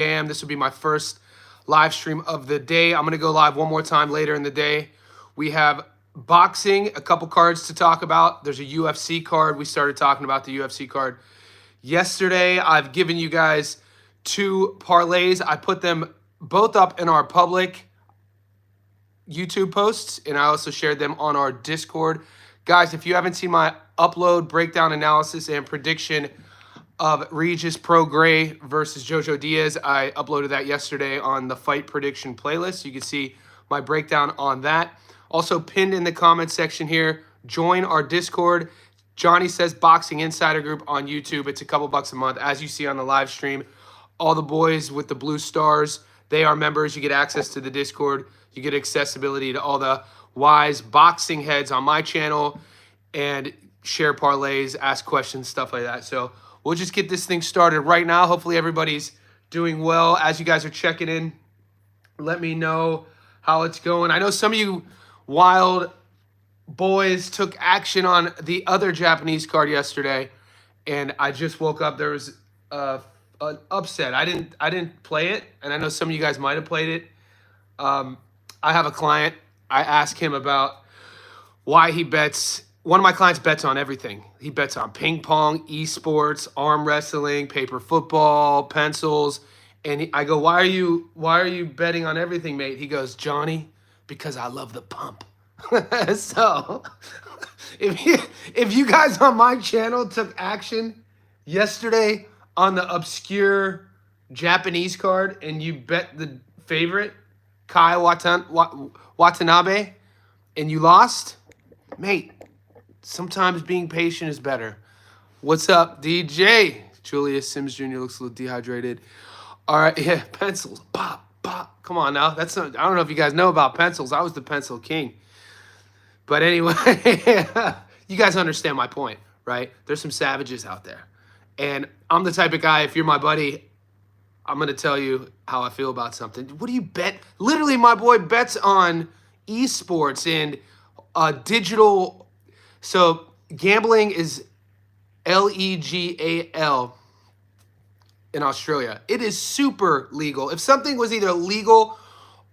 a.m. This will be my first live stream of the day. I'm going to go live one more time later in the day. We have boxing, a couple cards to talk about. There's a UFC card. We started talking about the UFC card yesterday. I've given you guys 2 parlays. I put them both up in our public YouTube posts, and I also shared them on our Discord. Guys, if you haven't seen my upload, breakdown, analysis, and prediction of Regis Prograis versus Jojo Diaz, I uploaded that yesterday on the fight prediction playlist. You can see my breakdown on that. Also pinned in the comment section here, join our Discord. Johnny Says Boxing Insider Group on YouTube. It's a couple bucks a month. As you see on the live stream, all the boys with the blue stars, they are members. You get access to the Discord. You get accessibility to all the wise boxing heads on my channel and share parlays, ask questions, stuff like that. So we'll just get this thing started right now. Hopefully everybody's doing well. As you guys are checking in, let me know how it's going. I know some of you wild boys took action on the other Japanese card yesterday, and I just woke up. There was an upset. I didn't play it, and I know some of you guys might have played it. I have a client. I ask him about why he bets. One of my clients bets on everything. He bets on ping pong, esports, arm wrestling, paper football, pencils. And I go, why are you betting on everything, mate? He goes, Johnny, because I love the pump. So if you guys on my channel took action yesterday on the obscure Japanese card and you bet the favorite, Kai Watanabe, and you lost, mate, sometimes being patient is better. What's up, DJ? Julius Sims Jr. looks a little dehydrated. All right, yeah, pencils. Pop, pop. Come on now. That's not, I don't know if you guys know about pencils. I was the pencil king. But anyway, you guys understand my point, right? There's some savages out there. And I'm the type of guy, if you're my buddy, I'm going to tell you how I feel about something. What do you bet? Literally, my boy bets on esports and digital. So gambling is legal in Australia. It is super legal. If something was either legal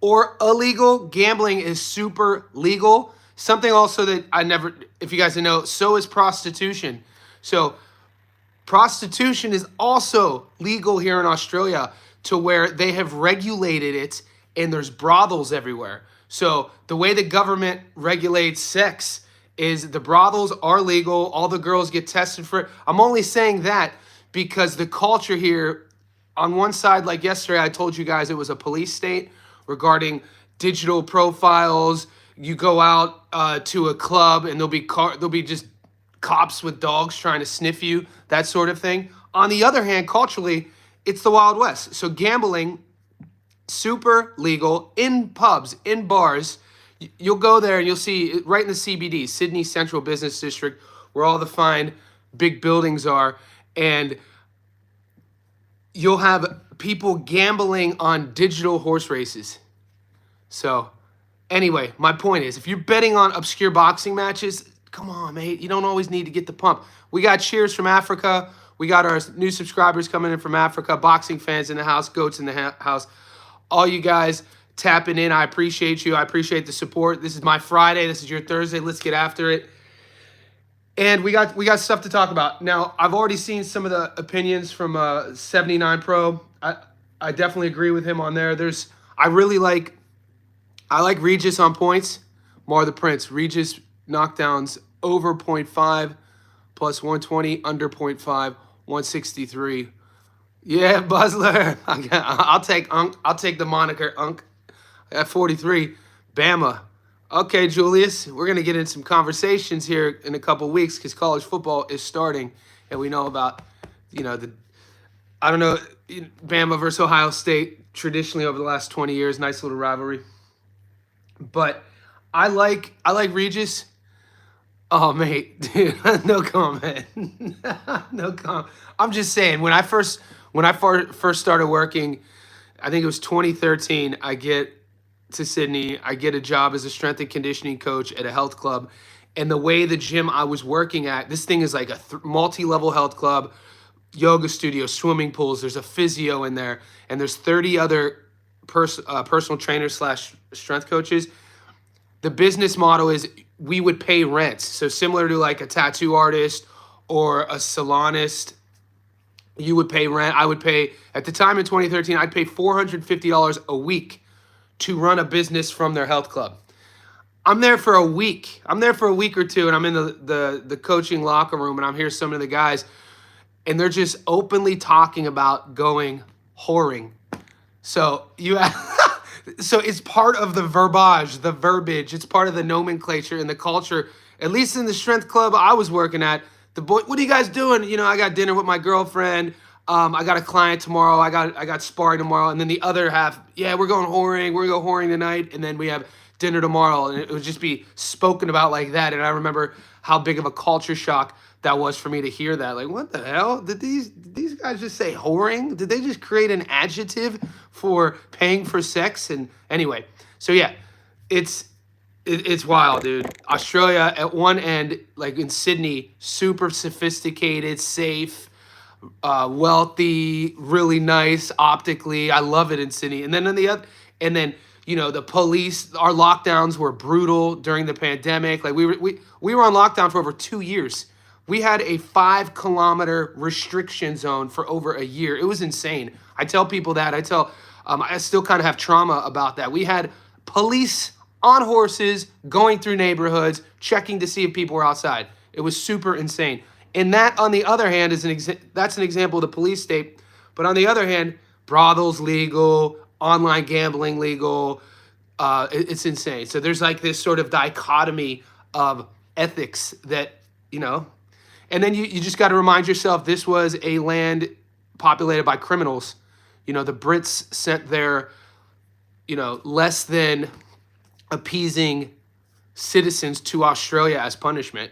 or illegal, gambling is super legal. Something also that I never, if you guys know, so is prostitution. So prostitution is also legal here in Australia to where they have regulated it and there's brothels everywhere. So the way the government regulates sex is the brothels are legal. All the girls get tested for it. I'm only saying that because the culture here, on one side, like yesterday, I told you guys it was a police state regarding digital profiles. You go out to a club and there'll be just cops with dogs trying to sniff you, that sort of thing. On the other hand, culturally, it's the Wild West. So gambling, super legal in pubs, in bars. You'll go there and you'll see right in the CBD, Sydney Central Business District, where all the fine big buildings are. And you'll have people gambling on digital horse races. So anyway, my point is, if you're betting on obscure boxing matches, come on, mate. You don't always need to get the pump. We got cheers from Africa. We got our new subscribers coming in from Africa, boxing fans in the house, goats in the house. All you guys tapping in, I appreciate you. I appreciate the support. This is my Friday. This is your Thursday. Let's get after it. And we got stuff to talk about. Now, I've already seen some of the opinions from 79 Pro. I definitely agree with him on there. I like Regis on points. Mar the Prince. Regis knockdowns over 0.5 plus 120, under 0.5, 163. Yeah, Buzzler. I'll take the moniker Unk at 43. Bama. Okay, Julius, we're going to get in some conversations here in a couple weeks because college football is starting, and we know about, Bama versus Ohio State traditionally over the last 20 years. Nice little rivalry. But I like Regis. Oh, mate, dude, no comment. No comment. I'm just saying, when I first started working, I think it was 2013, I get to Sydney. I get a job as a strength and conditioning coach at a health club. And the way the gym I was working at, this thing is like a multi-level health club, yoga studios, swimming pools. There's a physio in there, and there's 30 other personal trainers slash strength coaches. The business model is we would pay rent. So similar to like a tattoo artist or a salonist, you would pay rent. I would pay, at the time in 2013, I'd pay $450 a week to run a business from their health club. I'm there for a week. I'm there for a week or two, and I'm in the coaching locker room, and I'm here some of the guys, and they're just openly talking about going whoring. So so it's part of the verbiage. It's part of the nomenclature and the culture. At least in the strength club I was working at, the boy, what are you guys doing? You know, I got dinner with my girlfriend. I got a client tomorrow. I got sparring tomorrow. And then the other half, yeah, we're going whoring. We're going to go whoring tonight. And then we have dinner tomorrow. And it would just be spoken about like that. And I remember how big of a culture shock that was for me to hear that. Like, what the hell? Did these guys just say whoring? Did they just create an adjective for paying for sex? And anyway, so yeah, it's wild, dude. Australia at one end, like in Sydney, super sophisticated, safe, wealthy, really nice optically. I love it in Sydney. And then on the other, and then you know the police. Our lockdowns were brutal during the pandemic. Like we were on lockdown for over 2 years. We had a 5-kilometer restriction zone for over a year. It was insane. I tell people that. I still kind of have trauma about that. We had police on horses going through neighborhoods, checking to see if people were outside. It was super insane. And that, on the other hand, that's an example of the police state. But on the other hand, brothels legal, online gambling legal. It's insane. So there's like this sort of dichotomy of ethics that, you know, and then you just got to remind yourself this was a land populated by criminals. You know, the Brits sent their, you know, less than appeasing citizens to Australia as punishment.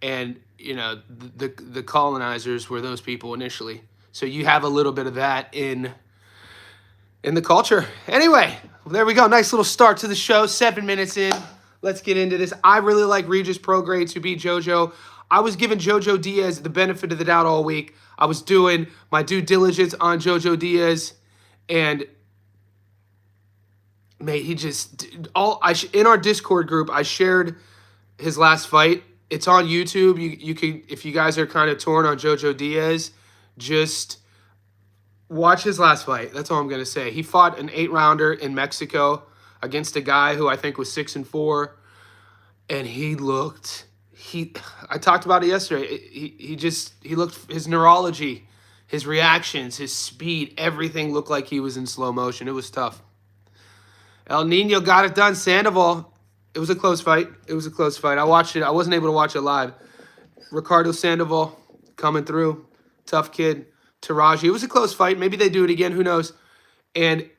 And, you know, the colonizers were those people initially. So you have a little bit of that in the culture. Anyway, there we go. Nice little start to the show. 7 minutes in. Let's get into this. I really like Regis Prograis to beat Jojo. I was giving Jojo Diaz the benefit of the doubt all week. I was doing my due diligence on Jojo Diaz, and mate, he just in our Discord group, I shared his last fight. It's on YouTube. You can, if you guys are kind of torn on Jojo Diaz, just watch his last fight. That's all I'm gonna say. He fought an 8-rounder in Mexico against a guy who I think was 6-4, and he looked. I talked about it yesterday. He looked, his neurology, his reactions, his speed, everything looked like he was in slow motion. It was tough. El Nino got it done. Sandoval. It was a close fight. I watched it. I wasn't able to watch it live. Ricardo Sandoval coming through. Tough kid. Taraji. It was a close fight. Maybe they do it again. Who knows? And,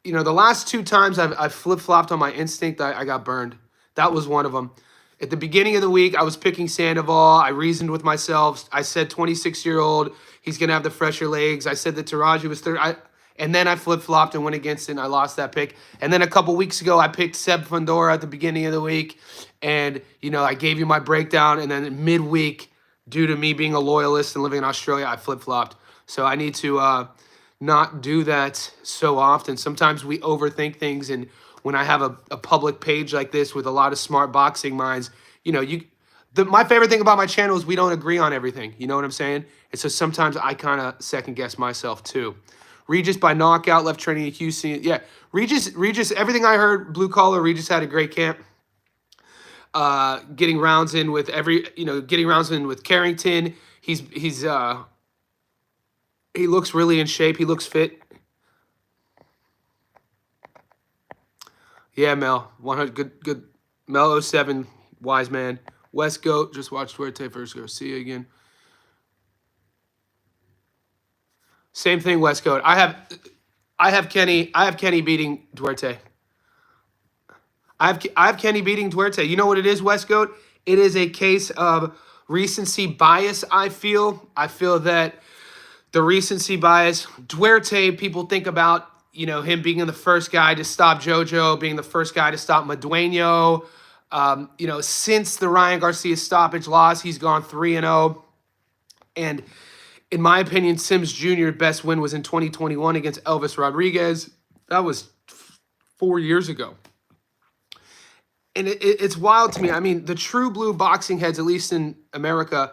you know, the last 2 times I've flip-flopped on my instinct, I got burned. That was one of them. At the beginning of the week, I was picking Sandoval. I reasoned with myself. I said 26-year-old. He's going to have the fresher legs. I said that Taraji was 30. And then I flip-flopped and went against it, and I lost that pick. And then a couple weeks ago, I picked Seb Fundora at the beginning of the week. And, you know, I gave you my breakdown. And then midweek, due to me being a loyalist and living in Australia, I flip-flopped. So I need to not do that so often. Sometimes we overthink things, and when I have a public page like this with a lot of smart boxing minds, you know, my favorite thing about my channel is we don't agree on everything. You know what I'm saying? And so sometimes I kind of second guess myself too. Regis by knockout, left training at Houston. Yeah, Regis, everything I heard, blue collar, Regis had a great camp. Getting rounds in with Carrington. He looks really in shape. He looks fit. Yeah, Mel. 100 good. Mel 07, wise man. West Goat, just watched Duarte first go. See you again. Same thing, West Goat. I have Kenny beating Duarte. I have Kenny beating Duarte. You know what it is, West Goat? It is a case of recency bias, I feel. I feel that the recency bias, Duarte, people think about, you know, him being the first guy to stop Jojo, being the first guy to stop Madueño. You know, since the Ryan Garcia stoppage loss, he's gone 3-0. And In my opinion, Sims Jr. best win was in 2021 against Elvis Rodriguez. That was 4 years ago. And it's wild to me. I mean, the true blue boxing heads, at least in America,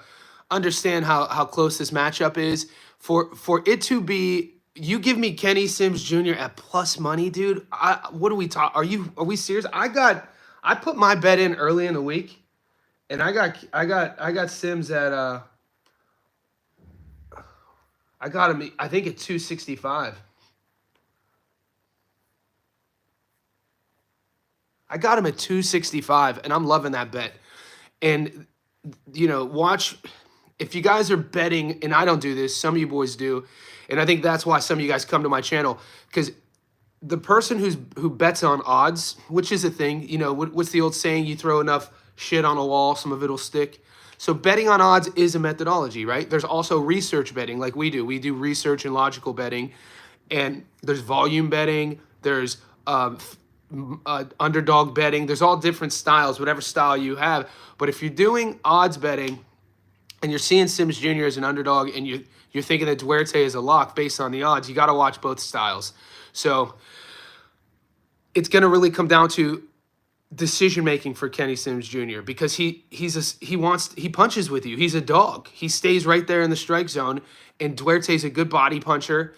understand how close this matchup is. For it to be, you give me Kenny Sims Jr. at plus money, dude. What are we talking? Are we serious? I put my bet in early in the week, and I got Sims at I got him. I think at 265. I got him at 265, and I'm loving that bet. And watch if you guys are betting, and I don't do this, some of you boys do, and I think that's why some of you guys come to my channel, because the person who bets on odds, which is a thing, what's the old saying? You throw enough shit on a wall, some of it'll stick. So betting on odds is a methodology, right? There's also research betting, like we do. We do research and logical betting, and there's volume betting. There's underdog betting. There's all different styles, whatever style you have. But if you're doing odds betting and you're seeing Sims Jr. as an underdog and you're thinking that Duarte is a lock based on the odds, you got to watch both styles. So it's going to really come down to decision making for Kenny Sims Jr. because he punches with you. He's a dog. He stays right there in the strike zone, and Duarte's a good body puncher.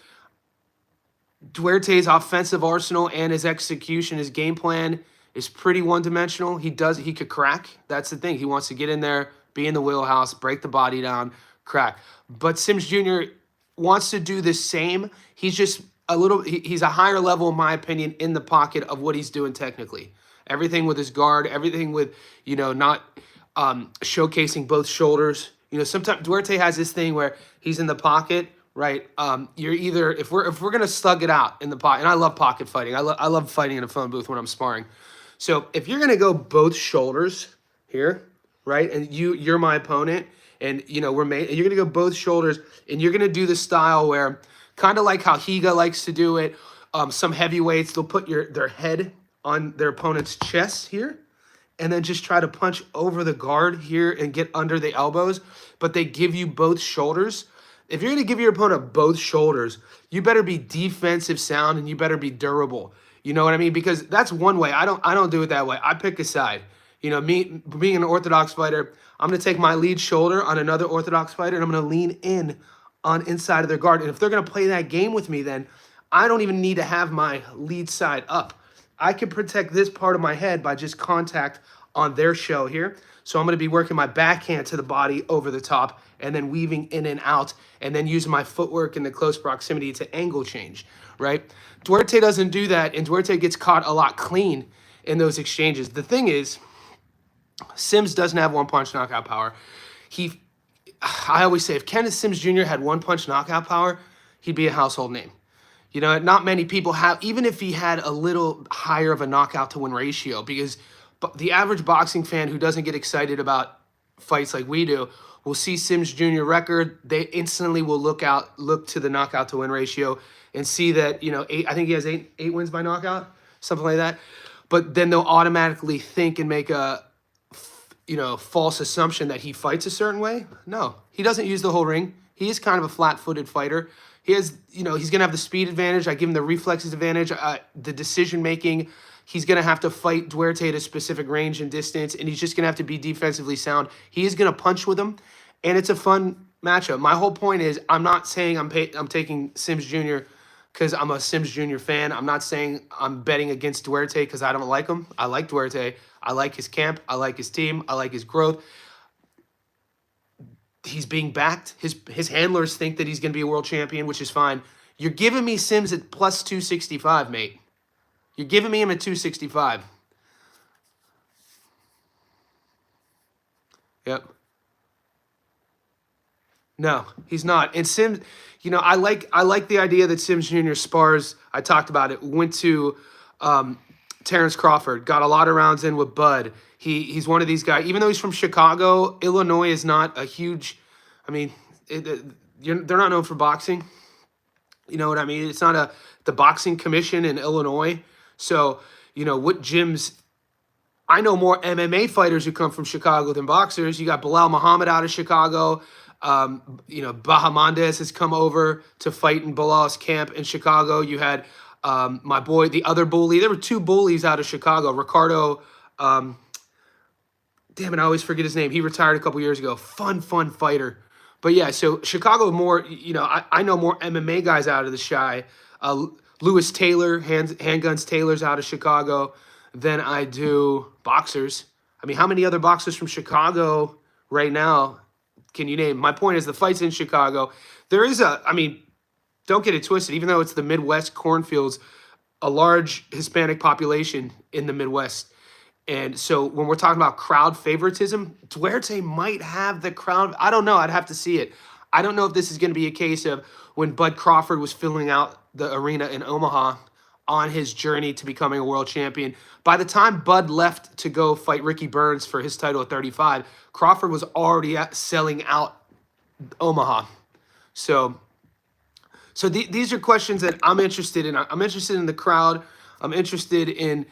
Duarte's offensive arsenal and his execution, his game plan is pretty one-dimensional. He could crack. That's the thing. He wants to get in there, be in the wheelhouse, break the body down, crack. But Sims Jr. wants to do the same. He's just he's a higher level, in my opinion, in the pocket of what he's doing technically. Everything with his guard, everything with, not showcasing both shoulders. Sometimes Duarte has this thing where he's in the pocket, right? You're either, if we're gonna slug it out in the pocket, and I love pocket fighting. I love fighting in a phone booth when I'm sparring. So if you're gonna go both shoulders here, right, and you're my opponent, and you're gonna go both shoulders, and you're gonna do the style where, kind of like how Higa likes to do it. Some heavyweights, they'll put their head on their opponent's chest here, and then just try to punch over the guard here and get under the elbows, but they give you both shoulders. If you're going to give your opponent both shoulders, you better be defensive sound and you better be durable. You know what I mean? Because that's one way. I don't do it that way. I pick a side. Me being an orthodox fighter, I'm going to take my lead shoulder on another orthodox fighter, and I'm going to lean in on inside of their guard. And if they're going to play that game with me, then I don't even need to have my lead side up. I can protect this part of my head by just contact on their show here. So I'm going to be working my backhand to the body over the top and then weaving in and out and then using my footwork in the close proximity to angle change, right? Duarte doesn't do that, and Duarte gets caught a lot clean in those exchanges. The thing is, Sims doesn't have one-punch knockout power. I always say, if Kenneth Sims Jr. had one-punch knockout power, he'd be a household name. Not many people have, even if he had a little higher of a knockout to win ratio, because the average boxing fan who doesn't get excited about fights like we do will see Sims Jr. record. They instantly will look to the knockout to win ratio and see that, I think he has eight wins by knockout, something like that. But then they'll automatically think and make a, false assumption that he fights a certain way. No, he doesn't use the whole ring. He is kind of a flat-footed fighter. He has, he's going to have the speed advantage. I give him the reflexes advantage, the decision-making. He's going to have to fight Duarte at a specific range and distance, and he's just going to have to be defensively sound. He is going to punch with him, and it's a fun matchup. My whole point is, I'm not saying I'm taking Sims Jr. because I'm a Sims Jr. fan. I'm not saying I'm betting against Duarte because I don't like him. I like Duarte. I like his camp. I like his team. I like his growth. He's being backed. His handlers think that he's going to be a world champion, which is fine. You're giving me Sims at plus 265, mate. You're giving me him at 265. Yep. No, he's not. And Sims, I like the idea that Sims Jr. spars. I talked about it. Went to Terrence Crawford. Got a lot of rounds in with Bud. He's one of these guys. Even though he's from Chicago, Illinois is not a huge. I mean, they're not known for boxing. You know what I mean? It's not the boxing commission in Illinois. So, what gyms. I know more MMA fighters who come from Chicago than boxers. You got Bilal Muhammad out of Chicago. Bahamondes has come over to fight in Bilal's camp in Chicago. You had my boy, the other bully. There were two bullies out of Chicago. Ricardo, damn it, I always forget his name. He retired a couple years ago. Fun fighter. But yeah, so Chicago more, I know more MMA guys out of the Shy. Lewis Taylor, Handguns Taylor's out of Chicago than I do boxers. I mean, how many other boxers from Chicago right now can you name? My point is the fight's in Chicago. There is don't get it twisted, even though it's the Midwest cornfields, a large Hispanic population in the Midwest. And so when we're talking about crowd favoritism, Duarte might have the crowd. I don't know. I'd have to see it. I don't know if this is going to be a case of when Bud Crawford was filling out the arena in Omaha on his journey to becoming a world champion. By the time Bud left to go fight Ricky Burns for his title at 35, Crawford was already selling out Omaha. So these are questions that I'm interested in. I'm interested in the crowd. I'm interested in,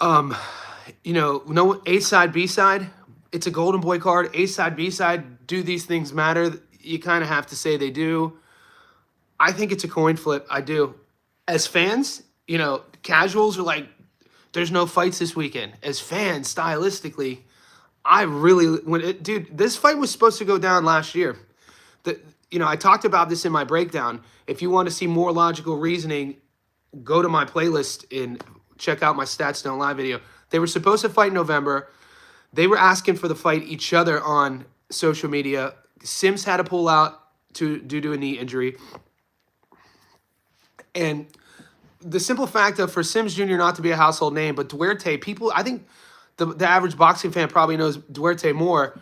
no A side, B side. It's a Golden Boy card. A side, B side. Do these things matter? You kind of have to say they do. I think it's a coin flip. I do. As fans, casuals are like, there's no fights this weekend. As fans, stylistically, this fight was supposed to go down last year. I talked about this in my breakdown. If you want to see more logical reasoning, go to my playlist and check out my Stats Don't Lie video. They were supposed to fight in November. They were asking for the fight each other on social media. Sims had to pull out due to a knee injury. And the simple fact of for Sims Jr. not to be a household name, but Duarte, I think the average boxing fan probably knows Duarte more,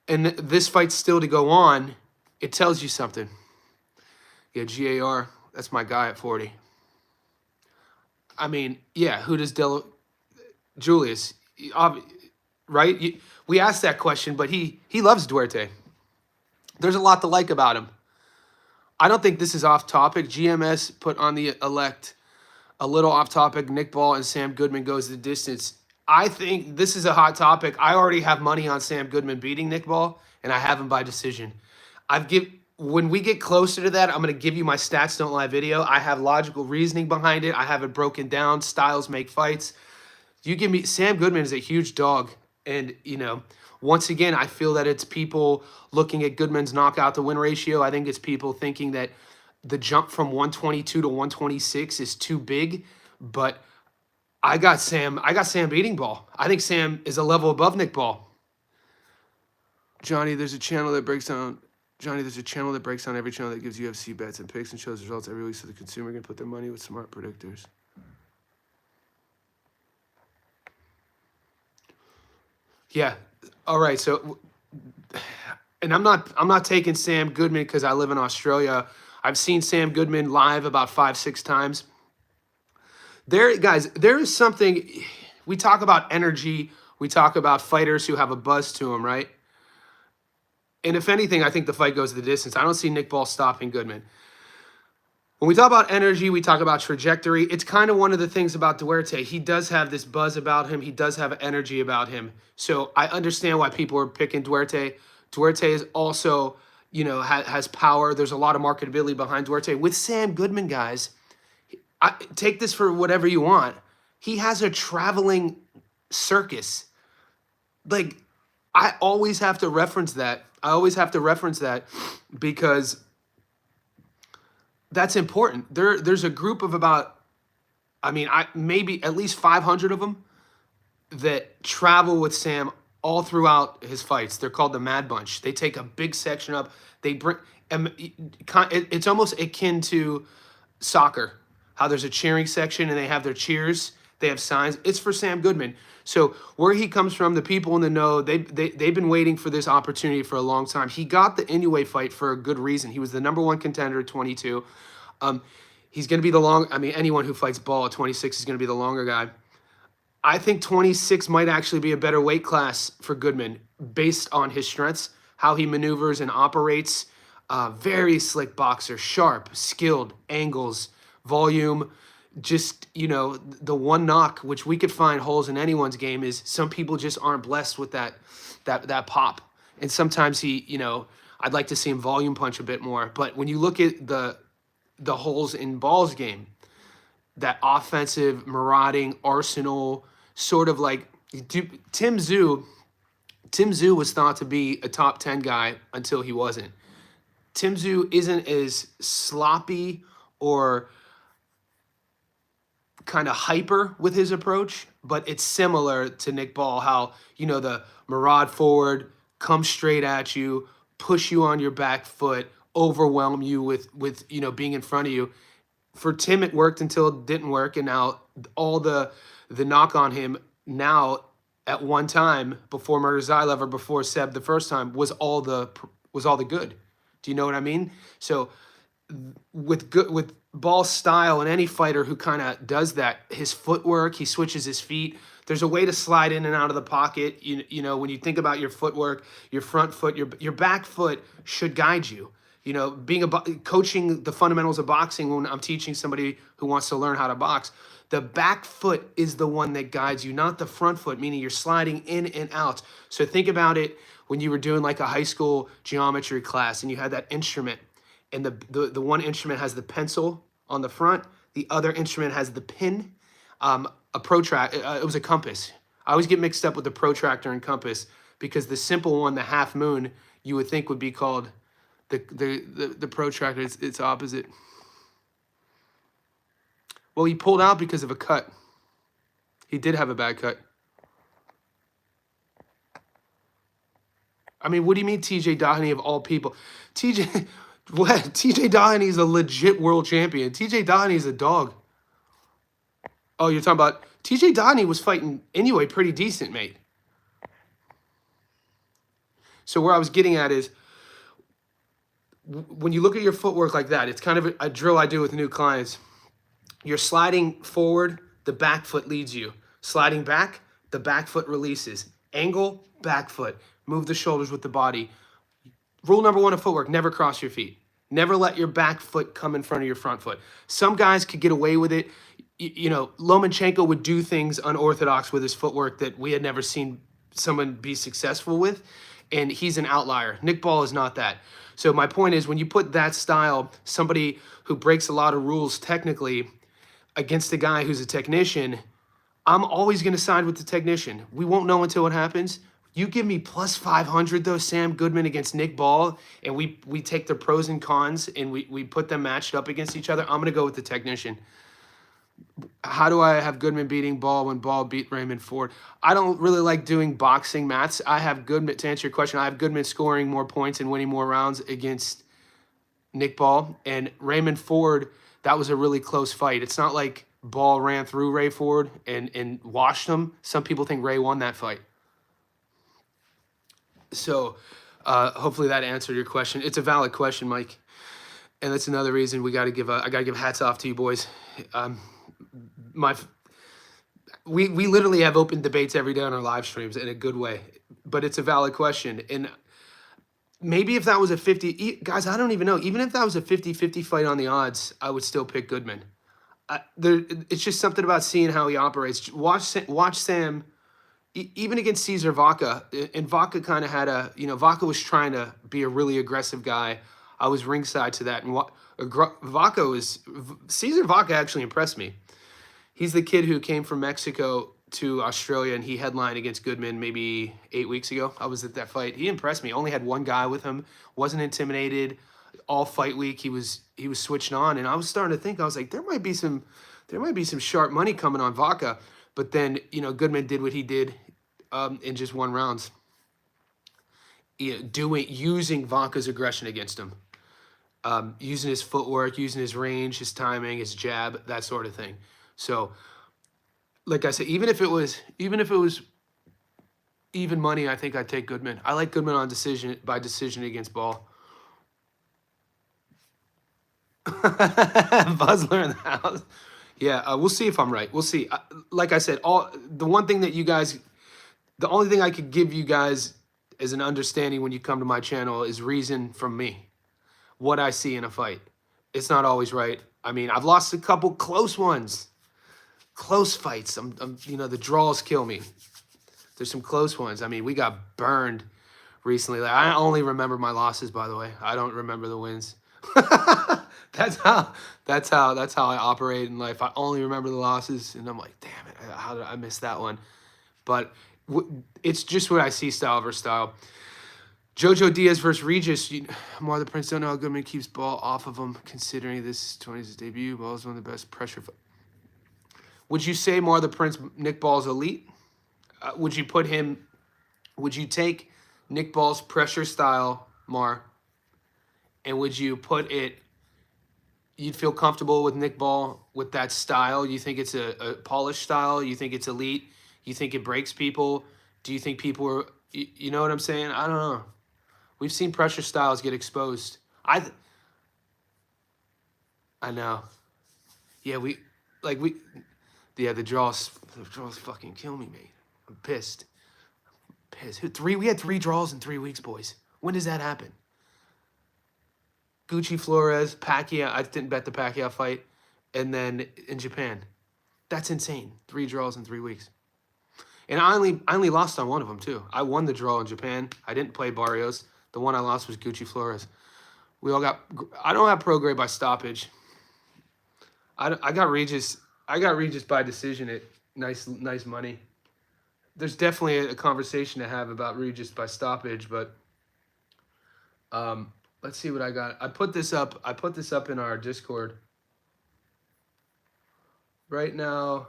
and this fight's still to go on, it tells you something. Yeah, GAR, that's my guy at 40. I mean, yeah, who does Julius, right? We asked that question, but he loves Duarte. There's a lot to like about him. I don't think this is off topic. GMS put on the elect a little off topic. Nick Ball and Sam Goodman goes the distance. I think this is a hot topic. I already have money on Sam Goodman beating Nick Ball, and I have him by decision. When we get closer to that, I'm going to give you my Stats Don't Lie video. I have logical reasoning behind it. I have it broken down. Styles make fights. You give me Sam Goodman is a huge dog, and once again, I feel that it's people looking at Goodman's knockout to win ratio. I think it's people thinking that the jump from 122 to 126 is too big, but I got Sam beating Ball. I think Sam is a level above Nick Ball. Johnny, there's a channel that breaks down every channel that gives UFC bets and picks and shows results every week so the consumer can put their money with smart predictors. Yeah. All right. So, and I'm not taking Sam Goodman because I live in Australia. I've seen Sam Goodman live about 5-6 times. There is something, we talk about energy. We talk about fighters who have a buzz to them, right? And if anything, I think the fight goes the distance. I don't see Nick Ball stopping Goodman. When we talk about energy, we talk about trajectory. It's kind of one of the things about Duarte. He does have this buzz about him. He does have energy about him. So I understand why people are picking Duarte. Duarte is also, has power. There's a lot of marketability behind Duarte. With Sam Goodman, guys, take this for whatever you want. He has a traveling circus. Like, I always have to reference that. Because that's important. There's a group of about, maybe at least 500 of them that travel with Sam all throughout his fights. They're called the Mad Bunch. They take a big section up. They bring, it's almost akin to soccer, how there's a cheering section and they have their cheers. They have signs. It's for Sam Goodman. So where he comes from, the people in the know, they've been waiting for this opportunity for a long time. He got the Inoue fight for a good reason. He was the #1 contender at 22. He's going to be anyone who fights Ball at 26 is going to be the longer guy. I think 26 might actually be a better weight class for Goodman based on his strengths, how he maneuvers and operates. Very slick boxer, sharp, skilled, angles, volume. Just, the one knock, which we could find holes in anyone's game, is some people just aren't blessed with that pop. And sometimes he, I'd like to see him volume punch a bit more. But when you look at the holes in Ball's game, that offensive marauding arsenal, sort of like Tim Tszyu. Tim Tszyu was thought to be a top 10 guy until he wasn't. Tim Tszyu isn't as sloppy or kind of hyper with his approach, but it's similar to Nick Ball, how, you know, the maraud forward, come straight at you, push you on your back foot, overwhelm you with you know, being in front of you. For Tim, it worked until it didn't work, and now all the knock on him now at one time before Murder Zylev or before Seb the first time was all the good. Do you know what I mean? So with Ball style and any fighter who kind of does that, his footwork, he switches his feet. There's a way to slide in and out of the pocket. You know, when you think about your footwork, your front foot, your back foot should guide you. You know, coaching the fundamentals of boxing, when I'm teaching somebody who wants to learn how to box, the back foot is the one that guides you, not the front foot, meaning you're sliding in and out. So think about it when you were doing like a high school geometry class and you had that instrument, and the one instrument has the pencil on the front, the other instrument has the pin, a protractor. It was a compass. I always get mixed up with the protractor and compass because the simple one, the half moon, you would think would be called the protractor. It's opposite. Well, he pulled out because of a cut. He did have a bad cut. I mean, what do you mean TJ Doheny of all people? TJ Doheny is a legit world champion. TJ Doheny is a dog. Oh, you're talking about TJ Doheny was fighting anyway pretty decent, mate. So where I was getting at is, when you look at your footwork like that, it's kind of a drill I do with new clients. You're sliding forward, the back foot leads you. Sliding back, the back foot releases. Angle, back foot. Move the shoulders with the body. Rule number one of footwork, never cross your feet. Never let your back foot come in front of your front foot. Some guys could get away with it. You know, Lomachenko would do things unorthodox with his footwork that we had never seen someone be successful with, and he's an outlier. Nick Ball is not that. So my point is, when you put that style, somebody who breaks a lot of rules technically, against a guy who's a technician, I'm always going to side with the technician. We won't know until it happens. You give me plus 500, though, Sam Goodman against Nick Ball, and we take the pros and cons and we put them matched up against each other, I'm going to go with the technician. How do I have Goodman beating Ball when Ball beat Raymond Ford? I don't really like doing boxing maths. I have Goodman, to answer your question, I have Goodman scoring more points and winning more rounds against Nick Ball. And Raymond Ford, that was a really close fight. It's not like Ball ran through Ray Ford and washed him. Some people think Ray won that fight. So hopefully that answered your question. It's a valid question, Mike. And that's another reason I got to give hats off to you boys. We literally have open debates every day on our live streams in a good way, but it's a valid question. And maybe if that was a 50, guys, I don't even know. Even if that was a 50-50 fight on the odds, I would still pick Goodman. It's just something about seeing how he operates. Watch Sam, even against Cesar Vaca, and Vaca kind of had Vaca was trying to be a really aggressive guy. I was ringside to that, and Cesar Vaca actually impressed me. He's the kid who came from Mexico to Australia, and he headlined against Goodman maybe 8 weeks ago. I was at that fight. He impressed me. Only had one guy with him. Wasn't intimidated. All fight week, he was switching on, and I was starting to think, I was like, there might be some sharp money coming on Vaca. But then Goodman did what he did in just one round, using Vaca's aggression against him, using his footwork, using his range, his timing, his jab, that sort of thing. So, like I said, even if it was even money, I think I'd take Goodman. I like Goodman on by decision against Ball. Buzzler in the house. Yeah, we'll see if I'm right. We'll see. Like I said, the only thing I could give you guys as an understanding when you come to my channel is reason from me, what I see in a fight. It's not always right. I mean, I've lost a couple close ones. Close fights. The draws kill me. There's some close ones. I mean, we got burned recently. Like, I only remember my losses, by the way. I don't remember the wins. that's how I operate in life. I only remember the losses, and I'm like, damn it, how did I miss that one? But it's just what I see, style versus style. Jojo Diaz versus Regis. More the Prince don't know how Goodman keeps ball off of him, considering this is 20's debut. Ball is one of the best pressure. Would you say more the Prince Nick Ball's elite? Would you put him? Would you take Nick Ball's pressure style, Mar, and would you put it? You'd feel comfortable with Nick Ball with that style? You think it's a polished style? You think it's elite? You think it breaks people? Do you think people are? You know what I'm saying? I don't know. We've seen pressure styles get exposed. I know. Yeah, the draws fucking kill me, mate. I'm pissed. We had 3 draws in 3 weeks, boys. When does that happen? Gucci Flores, Pacquiao. I didn't bet the Pacquiao fight, and then in Japan, that's insane. 3 draws in 3 weeks, and I only lost on one of them too. I won the draw in Japan. I didn't play Barrios. The one I lost was Gucci Flores. We all got. I don't have Prograis by stoppage. I got Regis. I got Regis by decision at nice money. There's definitely a conversation to have about Regis by stoppage, but let's see what I got. I put this up in our Discord. Right now,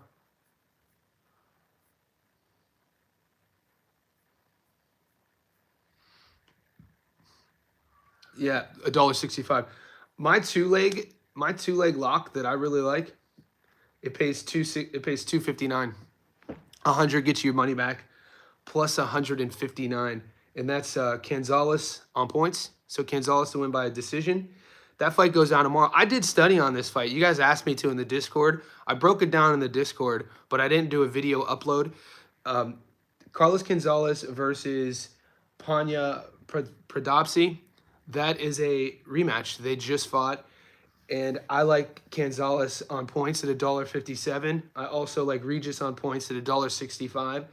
yeah, $1.65. My two leg lock that I really like. It pays $2.59. 100 gets you your money back, plus 159, and that's Canzales on points. So Canzales to win by a decision. That fight goes down tomorrow. I did study on this fight. You guys asked me to in the Discord. I broke it down in the Discord, but I didn't do a video upload. Carlos Canzales versus Panya Pradopsi. That is a rematch. They just fought. And I like Canzales on points at $1.57. I also like Regis on points at $1.65.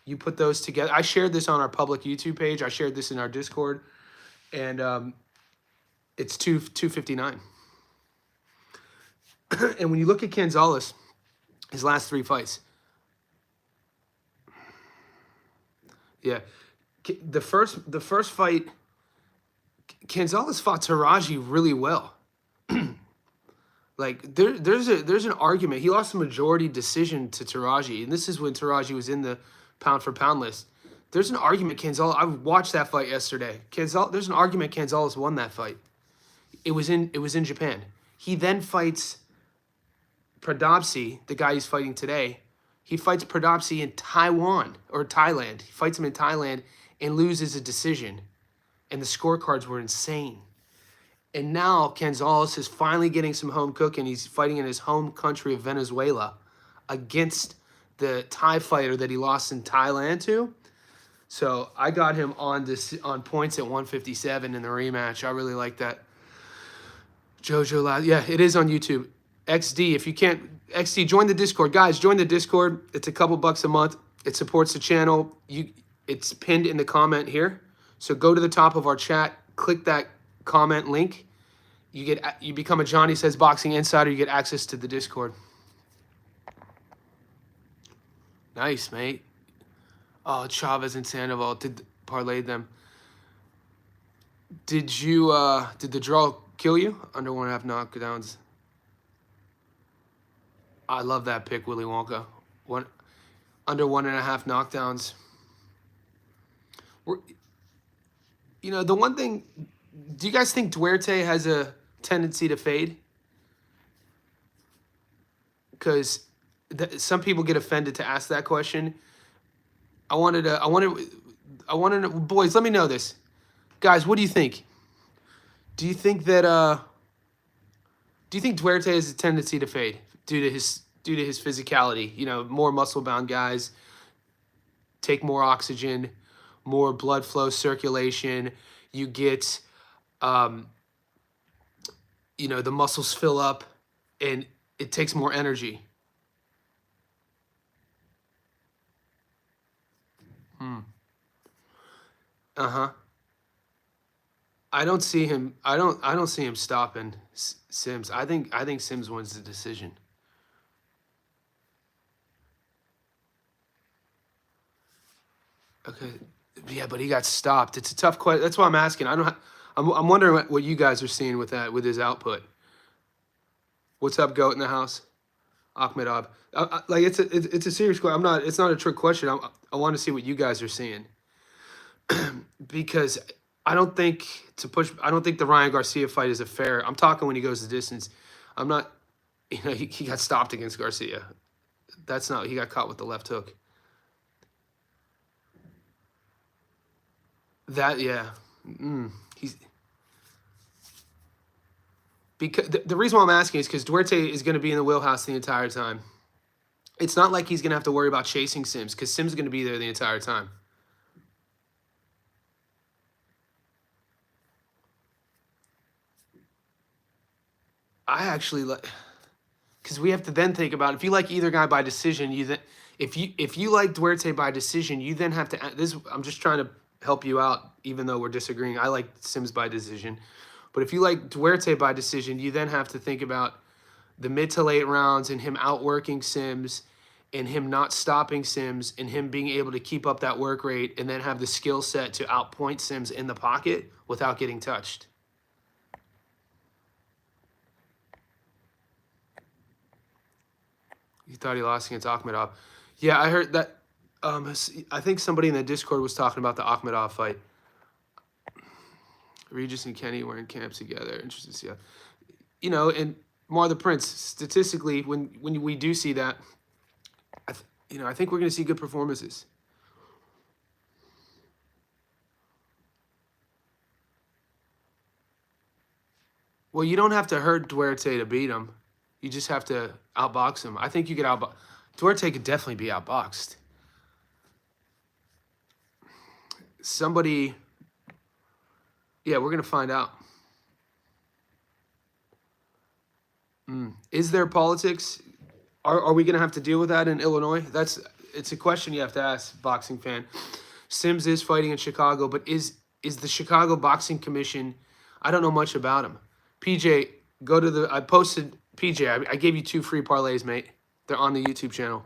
You put those together. I shared this on our public YouTube page. I shared this in our Discord, and it's $2.59. And when you look at Canzales, his last 3 fights, yeah, the first fight, Canzales fought Taraji really well. Like there's an argument. He lost a majority decision to Taraji, and this is when Taraji was in the pound for pound list. There's an argument Canzales. I watched that fight yesterday. There's an argument Canzales won that fight. It was in Japan. He then fights Pradopsi, the guy he's fighting today. He fights Pradopsi in Taiwan or Thailand. He fights him in Thailand and loses a decision, and the scorecards were insane. And now Canzales is finally getting some home cooking. He's fighting in his home country of Venezuela against the Thai fighter that he lost in Thailand to. So I got him on points at 157 in the rematch. I really like that. Jojo, yeah, it is on YouTube. XD, if you can't, XD, join the Discord. Guys, join the Discord. It's a couple bucks a month. It supports the channel. It's pinned in the comment here. So go to the top of our chat, click that comment link. You become a Johnny Says Boxing Insider. You get access to the Discord. Nice, mate. Oh, Chavez and Sandoval did parlay them. Did the draw kill you? Under 1.5 knockdowns. I love that pick, Willy Wonka. Under 1.5 knockdowns. The one thing. Do you guys think Duarte has a tendency to fade? Because some people get offended to ask that question. I wanted to, boys, let me know this. Guys, what do you think? Do you think Duarte has a tendency to fade due to his physicality? More muscle-bound guys take more oxygen, more blood flow circulation. You get the muscles fill up and it takes more energy. Uh-huh. I don't see him. I don't see him stopping Sims. I think Sims wins the decision. Okay. Yeah, but he got stopped. It's a tough question. That's why I'm asking. I don't. I'm wondering what you guys are seeing with that with his output. What's up, goat in the house? Ahmed Ab. Like it's a serious question. I'm not. It's not a trick question. I want to see what you guys are seeing because I don't think to push. I don't think the Ryan Garcia fight is a fair. I'm talking when he goes the distance. I'm not. You know, he got stopped against Garcia. That's not. He got caught with the left hook. That yeah. He's because the reason why I'm asking is because Duarte is going to be in the wheelhouse the entire time. It's not like he's going to have to worry about chasing Sims because Sims is going to be there the entire time. I actually like because we have to then think about if you like either guy by decision, you then if you like Duarte by decision, you then have to this. I'm just trying to help you out, even though we're disagreeing. I like Sims by decision, but if you like Duarte by decision, you then have to think about the mid to late rounds and him outworking Sims and him not stopping Sims and him being able to keep up that work rate and then have the skill set to outpoint Sims in the pocket without getting touched. You thought he lost against Akhmedov. Yeah, I heard that. I think somebody in the Discord was talking about the Akhmedov fight. Regis and Kenny were in camps together. Interesting to see how. You know, and Mar the Prince, statistically, when we do see that, I think we're going to see good performances. Well, you don't have to hurt Duarte to beat him. You just have to outbox him. I think you could outbox. Duarte could definitely be outboxed. Somebody. Yeah, we're going to find out. Is there politics? Are we going to have to deal with that in Illinois? It's a question you have to ask, boxing fan. Sims is fighting in Chicago, but is the Chicago Boxing Commission? I don't know much about him. PJ, go to the. I posted PJ. I gave you 2 free parlays, mate. They're on the YouTube channel.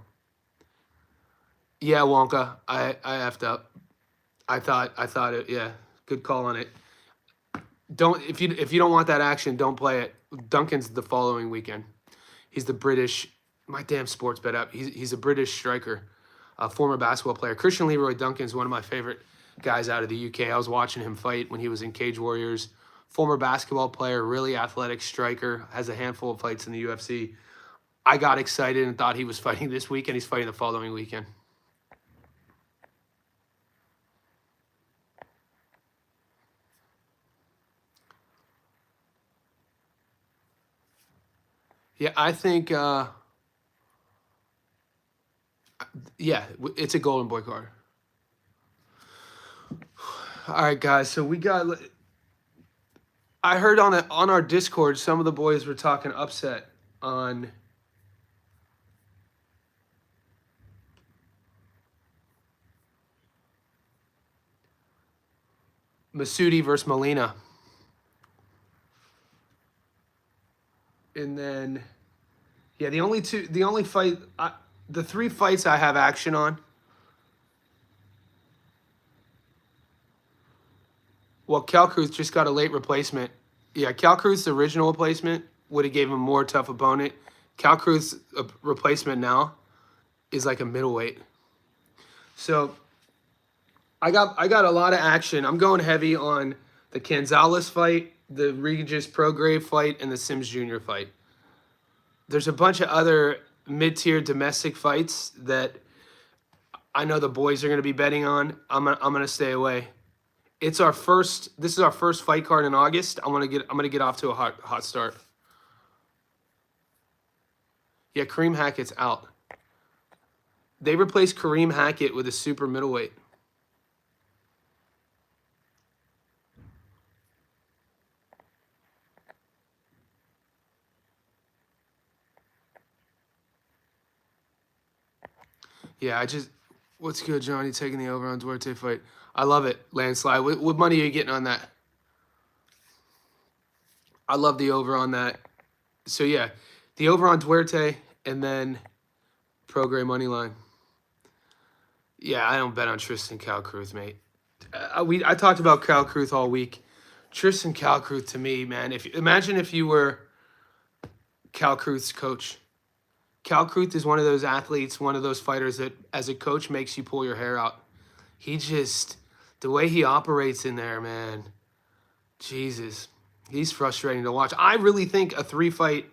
Yeah, Wonka. I effed up. I thought it. Yeah, good call on it. Don't if you don't want that action, don't play it. Duncan's the following weekend. He's the British. My damn sports bet up. He's a British striker, a former basketball player. Christian Leroy Duncan's one of my favorite guys out of the UK. I was watching him fight when he was in Cage Warriors. Former basketball player, really athletic striker, has a handful of fights in the UFC. I got excited and thought he was fighting this weekend. He's fighting the following weekend. Yeah, I think. Yeah, it's a Golden Boy card. All right, guys. So we got. I heard on our Discord, some of the boys were talking upset on. Masudi versus Molina. And then, yeah, the only 3 fights I have action on. Well, Cal Cruz just got a late replacement. Yeah, Cal Cruz's original replacement would have gave him a more tough opponent. Cal Cruz's replacement now is like a middleweight. So I got a lot of action. I'm going heavy on the Canzales fight, the Regis Prograis fight, and the Sims Jr. fight. There's a bunch of other mid-tier domestic fights that I know the boys are going to be betting on. I'm gonna stay away. This is our first fight card in August. I'm gonna get off to a hot start. Yeah, Kareem Hackett's out. They replaced Kareem Hackett with a super middleweight. Yeah, what's good, Johnny? Taking the over on Duarte fight. I love it, landslide. What money are you getting on that? I love the over on that. So yeah, the over on Duarte and then Prograis money line. Yeah, I don't bet on Tristan Calcruth, mate. I talked about Calcruth all week. Tristan Calcruth to me, man. Imagine if you were Calcruth's coach. Calcruth is one of those athletes, one of those fighters that, as a coach, makes you pull your hair out. He just, the way he operates in there, man. Jesus, he's frustrating to watch. I really think a 3-fight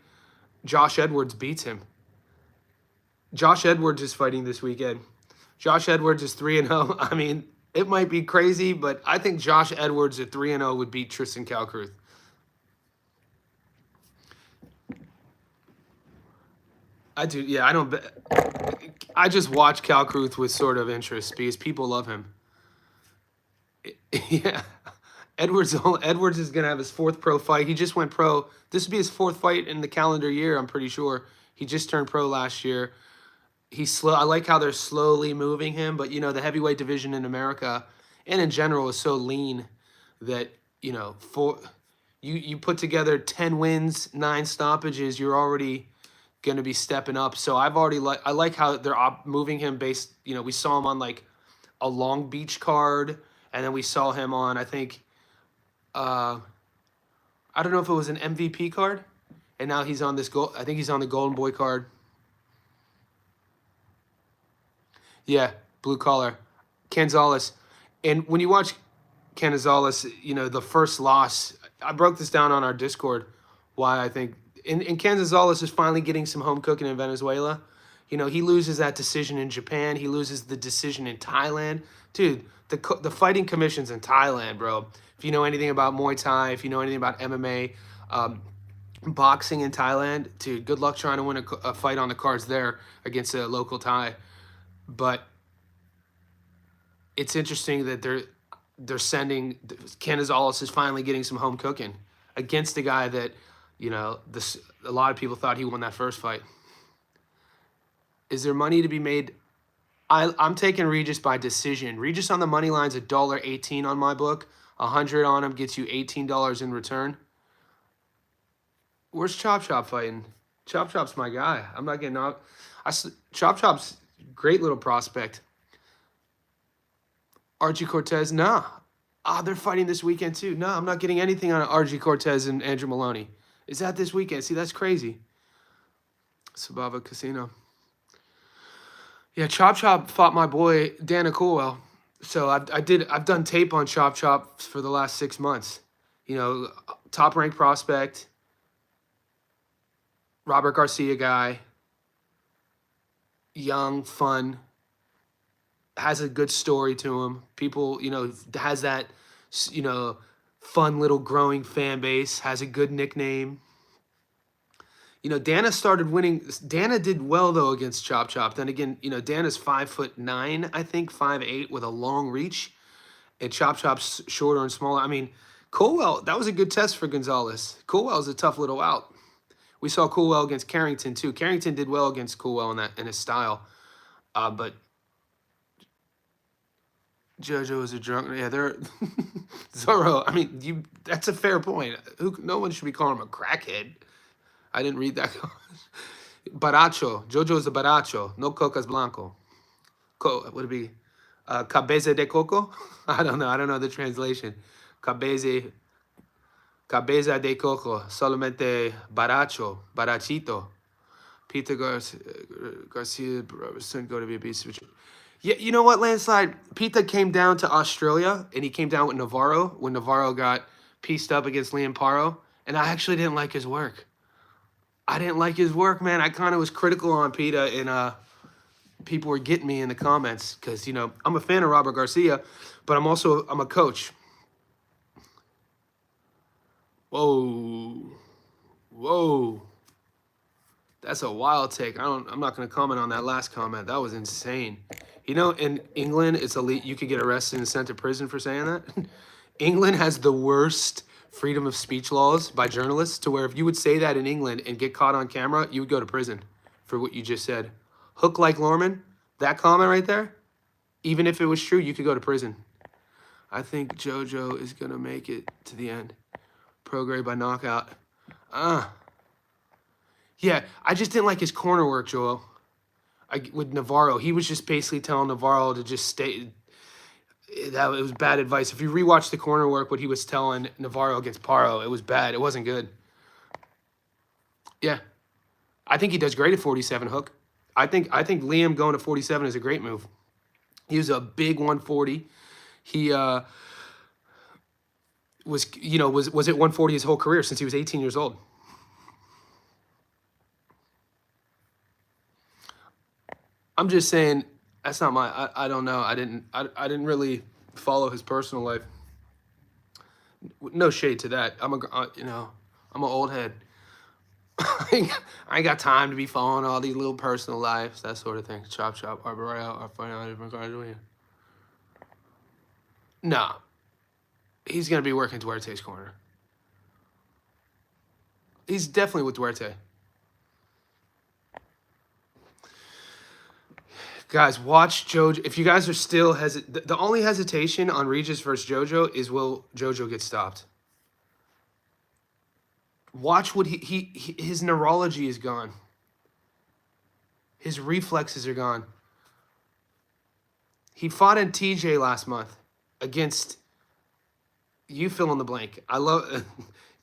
Josh Edwards beats him. Josh Edwards is fighting this weekend. Josh Edwards is 3-0. I mean, it might be crazy, but I think Josh Edwards at 3-0 would beat Tristan Calcruth. I do, yeah. I don't bet. I just watch Calcruth with sort of interest because people love him. Yeah. Edwards is gonna have his 4th pro fight. He just went pro. This would be his 4th fight in the calendar year, I'm pretty sure. He just turned pro last year. He's slow. I like how they're slowly moving him, but the heavyweight division in America and in general is so lean that, for you put together 10 wins, 9 stoppages, you're already going to be stepping up. So I like how they're moving him based, we saw him on like a Long Beach card, and then we saw him on, I think, I don't know if it was an MVP card, and now he's on this I think he's on the Golden Boy card. Yeah, blue collar, Canzales. And when you watch Canzales, the first loss, I broke this down on our Discord, why I think, and Canzales is finally getting some home cooking in Venezuela. He loses that decision in Japan. He loses the decision in Thailand. Dude, the fighting commissions in Thailand, bro. If you know anything about Muay Thai, if you know anything about MMA, boxing in Thailand, dude, good luck trying to win a fight on the cards there against a local Thai. But it's interesting that they're sending Canizales is finally getting some home cooking against a guy that, a lot of people thought he won that first fight. Is there money to be made? I'm taking Regis by decision. Regis on the money line's $1.18 on my book. 100 on him gets you $18 in return. Where's Chop Chop fighting? Chop Chop's my guy. I'm not getting out. Chop Chop's great little prospect. Archie Cortez, nah. They're fighting this weekend too. No, I'm not getting anything on Archie Cortez and Andrew Maloney. Is that this weekend? See, that's crazy. Sabava Casino. Yeah, Chop Chop fought my boy Dana Coolwell. So I've done tape on Chop Chop for the last 6 months. Top ranked prospect, Robert Garcia guy, young, fun, has a good story to him. People, has that, fun little growing fan base, has a good nickname. Dana started winning. Dana did well, though, against Chop Chop. Then again, Dana's 5'9", I think, 5'8", with a long reach. And Chop Chop's shorter and smaller. I mean, Colwell, that was a good test for Gonzalez. Colwell's a tough little out. We saw Colwell against Carrington, too. Carrington did well against Colwell in his style. But Jojo is a drunk. Yeah, they're Zorro. I mean, that's a fair point. No one should be calling him a crackhead. I didn't read that. Baracho. Jojo is a baracho. No cocas blanco. Would it be cabeza de coco? I don't know. I don't know the translation. Cabeza de coco. Solamente baracho. Barachito. Peter Garcia go to be a beast. Yeah, you know what, Landslide? Pita came down to Australia, and he came down with Navarro when Navarro got pieced up against Liam Paro, and I actually didn't like his work. I didn't like his work, man. I kind of was critical on Pita, and people were getting me in the comments because, I'm a fan of Robert Garcia, but I'm a coach. Whoa. That's a wild take. I'm not going to comment on that last comment. That was insane. In England, it's elite. You could get arrested and sent to prison for saying that. England has the worst freedom of speech laws by journalists, to where if you would say that in England and get caught on camera, you would go to prison for what you just said. Hook like Lorman, that comment right there, even if it was true, you could go to prison. I think Jojo is going to make it to the end. Prograis by knockout. Yeah, I just didn't like his corner work, Joel. With Navarro, he was just basically telling Navarro to just stay. That it was bad advice. If you rewatch the corner work, what he was telling Navarro against Paro, it was bad. It wasn't good. Yeah, I think he does great at 47 hook. I think Liam going to 47 is a great move. He was a big 140. He was at 140 his whole career since he was 18 years old. I'm just saying that's not my. I don't know. I didn't really follow his personal life. No shade to that. I'm an old head. I ain't got time to be following all these little personal lives, that sort of thing. Chop chop, arbor right out, or find out different cars doing. No, he's gonna be working Duarte's corner. He's definitely with Duarte. Guys, watch Jojo. If you guys are still the only hesitation on Regis versus Jojo is will Jojo get stopped. Watch what his neurology is gone. His reflexes are gone. He fought in TJ last month against you fill in the blank. I love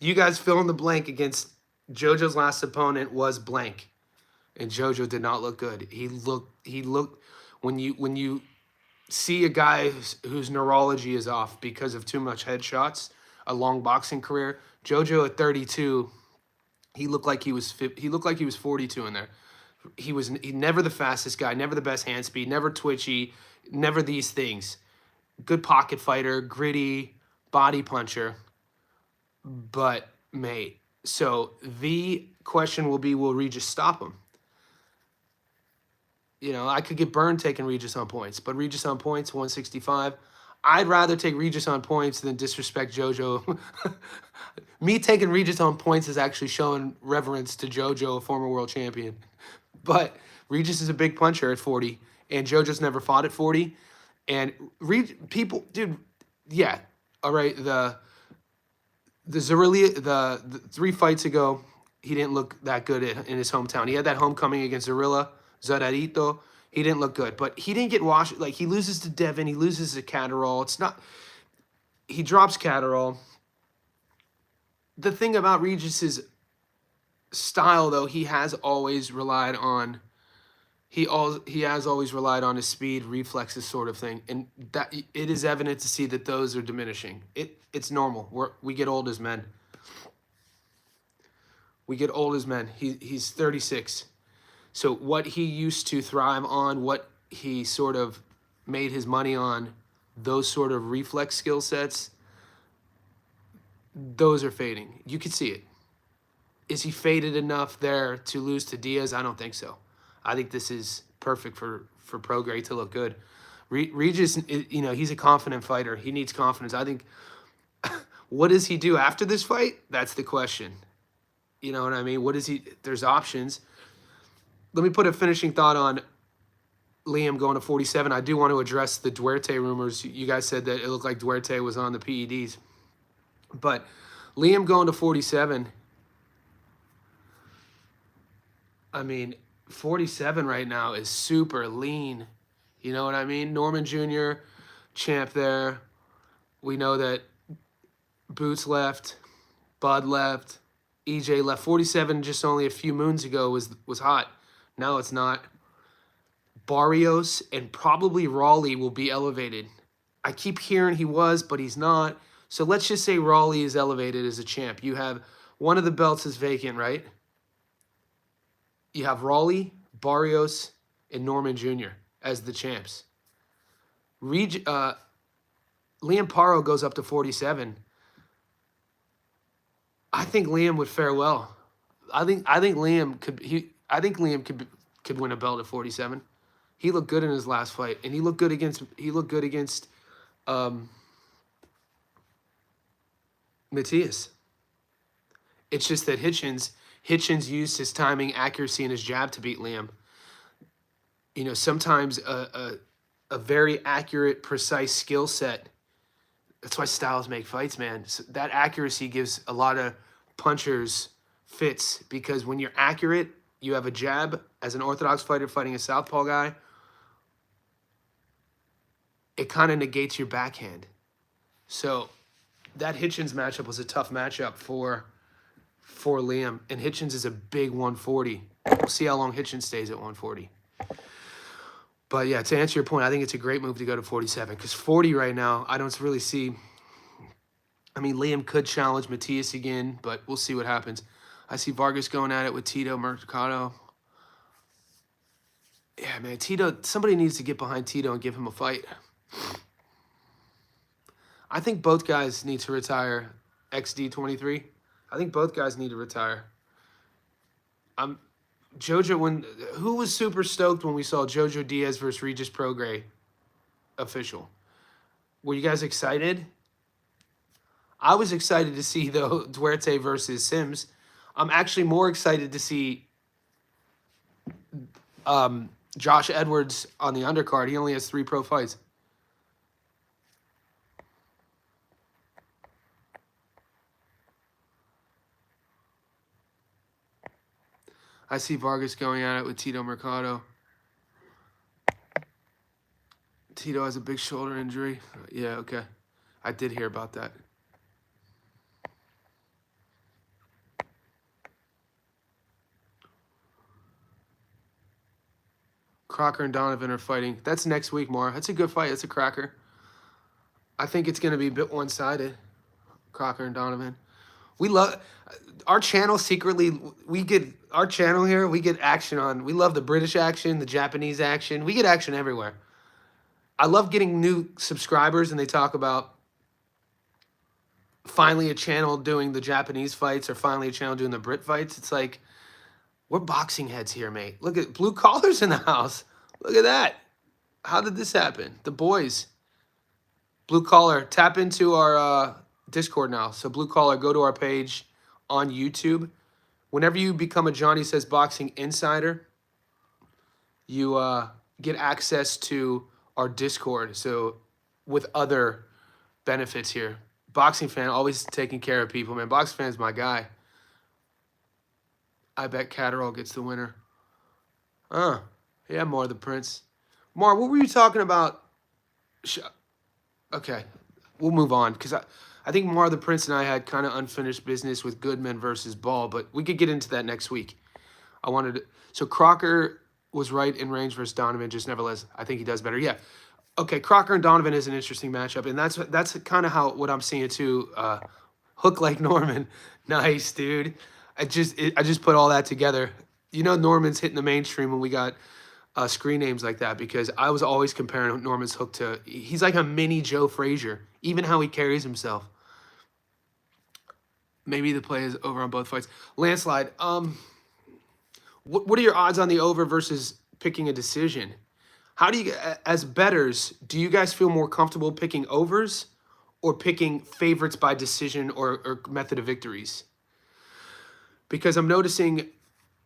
you guys fill in the blank against Jojo's last opponent was blank. And Jojo did not look good. He looked when you see a guy whose neurology is off because of too much headshots, a long boxing career. Jojo at 32, he looked like he was 42 in there. He never the fastest guy, never the best hand speed, never twitchy, never these things. Good pocket fighter, gritty, body puncher. But mate, so the question will be, will Regis stop him? I could get burned taking Regis on points, but Regis on points, 165. I'd rather take Regis on points than disrespect Jojo. Me taking Regis on points is actually showing reverence to Jojo, a former world champion. But Regis is a big puncher at 40, and Jojo's never fought at 40. And people, dude, yeah, all right. The Zarilla, the 3 fights ago, he didn't look that good in his hometown. He had that homecoming against Zarilla. Zararito, he didn't look good, but he didn't get washed. Like, he loses to Devin, he loses to Catterall. He drops Catterall. The thing about Regis's style, though, he has always relied on his speed, reflexes, sort of thing, and that it is evident to see that those are diminishing. It's normal. We get old as men. He's 36. So what he used to thrive on, what he sort of made his money on, those sort of reflex skill sets, those are fading. You can see it. Is he faded enough there to lose to Diaz? I don't think so. I think this is perfect for Prograis to look good. Regis, he's a confident fighter. He needs confidence. I think, what does he do after this fight? That's the question. You know what I mean? There's options. Let me put a finishing thought on Liam going to 47. I do want to address the Duarte rumors. You guys said that it looked like Duarte was on the PEDs. But Liam going to 47, I mean, 47 right now is super lean. You know what I mean? Norman Jr., champ there. We know that Boots left, Bud left, EJ left. 47 just only a few moons ago was hot. Now it's not. Barrios and probably Raleigh will be elevated. I keep hearing he was, but he's not. So let's just say Raleigh is elevated as a champ. You have one of the belts is vacant, right? You have Raleigh, Barrios, and Norman Jr. as the champs. Liam Paro goes up to 47. I think Liam would fare well. I think Liam could win a belt at 47. He looked good in his last fight, and he looked good against Matias. It's just that Hitchens used his timing, accuracy, and his jab to beat Liam. Sometimes a very accurate, precise skill set. That's why styles make fights, man. So that accuracy gives a lot of punchers fits because when you're accurate, you have a jab as an orthodox fighter fighting a southpaw guy. It kind of negates your backhand. So that Hitchens matchup was a tough matchup for Liam. And Hitchens is a big 140. We'll see how long Hitchens stays at 140. But yeah, to answer your point, I think it's a great move to go to 47 because 40 right now, I don't really see. I mean, Liam could challenge Matias again, but we'll see what happens. I see Vargas going at it with Tito Mercado. Yeah, man, Tito, somebody needs to get behind Tito and give him a fight. I think both guys need to retire XD23. I think both guys need to retire. Jojo, who was super stoked when we saw Jojo Diaz versus Regis Prograis official? Were you guys excited? I was excited to see, though, Duarte versus Sims. I'm actually more excited to see Josh Edwards on the undercard. He only has 3 pro fights. I see Vargas going at it with Tito Mercado. Tito has a big shoulder injury. Yeah, okay. I did hear about that. Crocker and Donovan are fighting. That's next week, Mar. That's a good fight. That's a cracker. I think it's going to be a bit one-sided. Crocker and Donovan. We love our channel secretly. We get our channel here. We get action on. We love the British action, the Japanese action. We get action everywhere. I love getting new subscribers and they talk about finally a channel doing the Japanese fights or finally a channel doing the Brit fights. It's like, we're boxing heads here, mate. Look at blue collars in the house. Look at that. How did this happen? The boys. Blue collar. Tap into our Discord now. So blue collar, go to our page on YouTube. Whenever you become a Johnny Says Boxing Insider, you get access to our Discord. So with other benefits here. Boxing fan, always taking care of people, man. Boxing fan's my guy. I bet Catterall gets the winner. Yeah, Mar the Prince. Mar, what were you talking about? Okay, we'll move on because I think Mar the Prince and I had kind of unfinished business with Goodman versus Ball, but we could get into that next week. So Crocker was right in range versus Donovan, just nevertheless, I think he does better. Yeah. Okay, Crocker and Donovan is an interesting matchup, and that's kind of what I'm seeing too. Hook like Norman. Nice, dude. I just put all that together. You know Norman's hitting the mainstream when we got screen names like that because I was always comparing Norman's hook to, he's like a mini Joe Frazier, even how he carries himself. Maybe the play is over on both fights. Landslide, what are your odds on the over versus picking a decision? How do you, as bettors, do you guys feel more comfortable picking overs or picking favorites by decision or method of victories? Because I'm noticing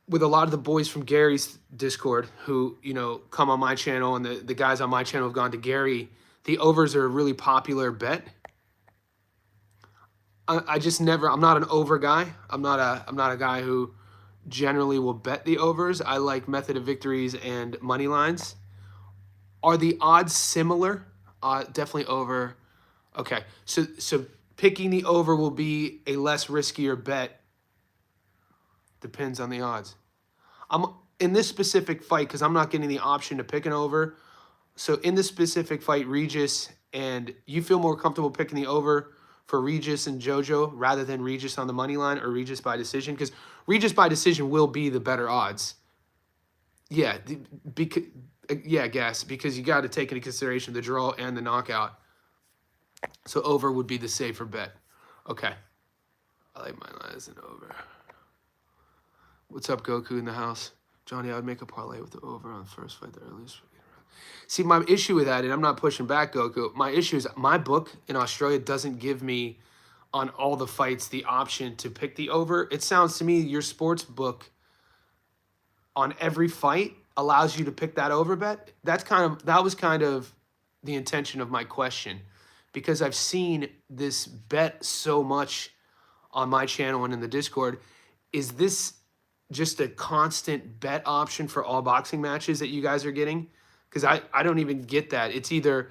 with a lot of the boys from Gary's Discord who, you know, come on my channel and the guys on my channel have gone to Gary, the overs are a really popular bet. I just never, I'm not an over guy. I'm not a guy who generally will bet the overs. I like method of victories and money lines. Are the odds similar? Definitely over. Okay, so picking the over will be a less riskier bet. Depends on the odds. I'm in this specific fight because I'm not getting the option to pick an over. So in this specific fight, Regis, and you feel more comfortable picking the over for Regis and Jojo rather than Regis on the money line or Regis by decision? Because Regis by decision will be the better odds. Yeah, I guess, because you got to take into consideration the draw and the knockout. So over would be the safer bet. Okay. I like my line as an over. What's up, Goku in the house? Johnny, I would make a parlay with the over on the first fight, the earliest. See, my issue with that, and I'm not pushing back, Goku, my issue is my book in Australia doesn't give me, on all the fights, the option to pick the over. It sounds to me your sports book on every fight allows you to pick that over bet. That was kind of the intention of my question, because I've seen this bet so much on my channel and in the Discord. is this just a constant bet option for all boxing matches that you guys are getting? Because I don't even get that. It's either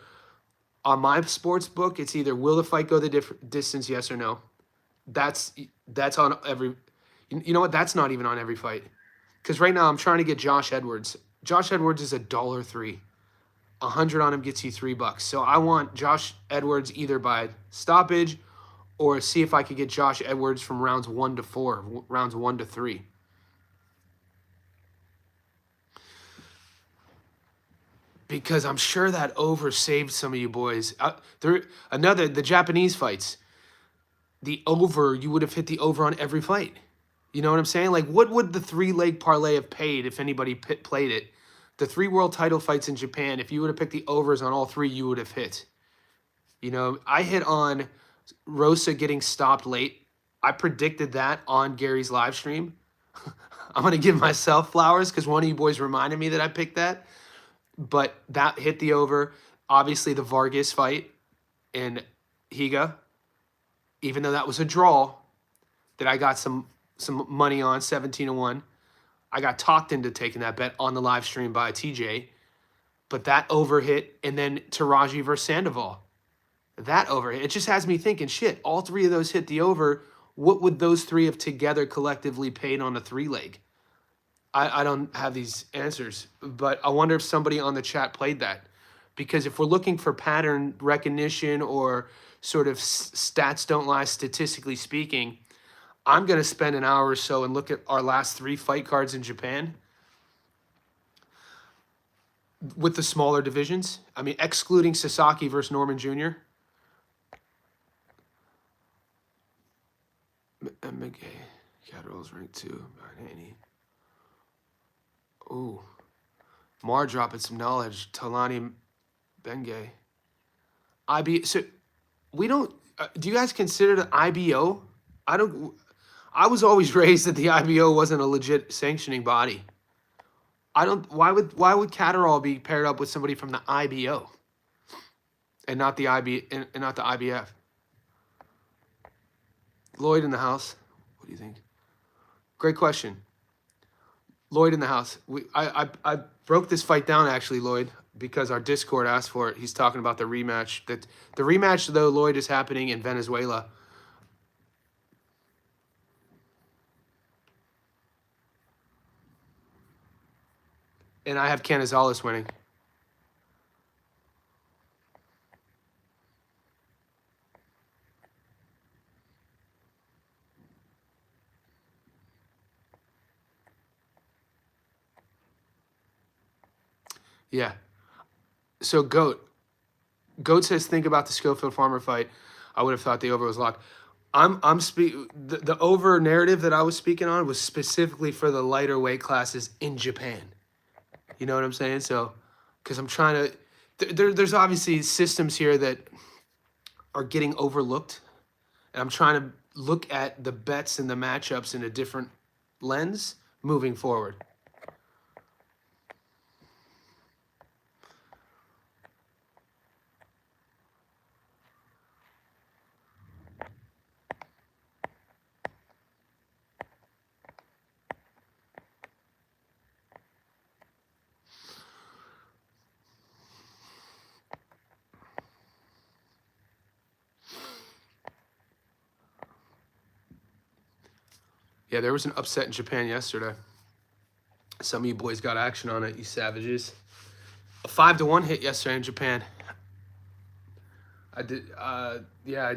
on my sports book, it's either will the fight go the distance, yes or no. That's on every. You know what? That's not even on every fight. Because right now I'm trying to get Josh Edwards. Josh Edwards is $1.03. 100 on him gets you $3. So I want Josh Edwards either by stoppage or see if I could get Josh Edwards from rounds 1 to 4, rounds 1 to 3. Because I'm sure that over saved some of you boys. The Japanese fights, the over, you would have hit the over on every fight. You know what I'm saying? Like, what would the 3-leg parlay have paid if anybody played it? The 3 world title fights in Japan, if you would have picked the overs on all 3, you would have hit. You know, I hit on Rosa getting stopped late. I predicted that on Gary's live stream. I'm going to give myself flowers because one of you boys reminded me that I picked that. But that hit the over. Obviously, the Vargas fight in Higa, even though that was a draw, that I got some money on, 17-1. I got talked into taking that bet on the live stream by TJ. But that over hit, and then Taraji versus Sandoval. That over hit. It just has me thinking, shit, all 3 of those hit the over. What would those 3 have together collectively paid on a 3-leg? I don't have these answers, but I wonder if somebody on the chat played that. Because if we're looking for pattern recognition or sort of stats don't lie, statistically speaking, I'm going to spend an hour or so and look at our last 3 fight cards in Japan with the smaller divisions. I mean, excluding Sasaki versus Norman Jr. McGay, Catterall's ranked 2, Haney. Ooh, Mar dropping some knowledge. Talani Bengay. So we don't. Do you guys consider the IBO? I don't. I was always raised that the IBO wasn't a legit sanctioning body. I don't. Why would Catterall be paired up with somebody from the IBO and not the and not the IBF? Lloyd in the house. What do you think? Great question. Lloyd in the house. I broke this fight down actually, Lloyd, because our Discord asked for it. He's talking about the rematch. That the rematch though, Lloyd, is happening in Venezuela. And I have Canizales winning. Yeah. So Goat says think about the Schofield Farmer fight. I would have thought the over was locked. The over narrative that I was speaking on was specifically for the lighter weight classes in Japan. You know what I'm saying? So, because I'm trying to, there's obviously systems here that are getting overlooked, and I'm trying to look at the bets and the matchups in a different lens moving forward. Yeah, there was an upset in Japan yesterday. Some of you boys got action on it, you savages. A 5-1 hit yesterday in Japan. I did. Yeah,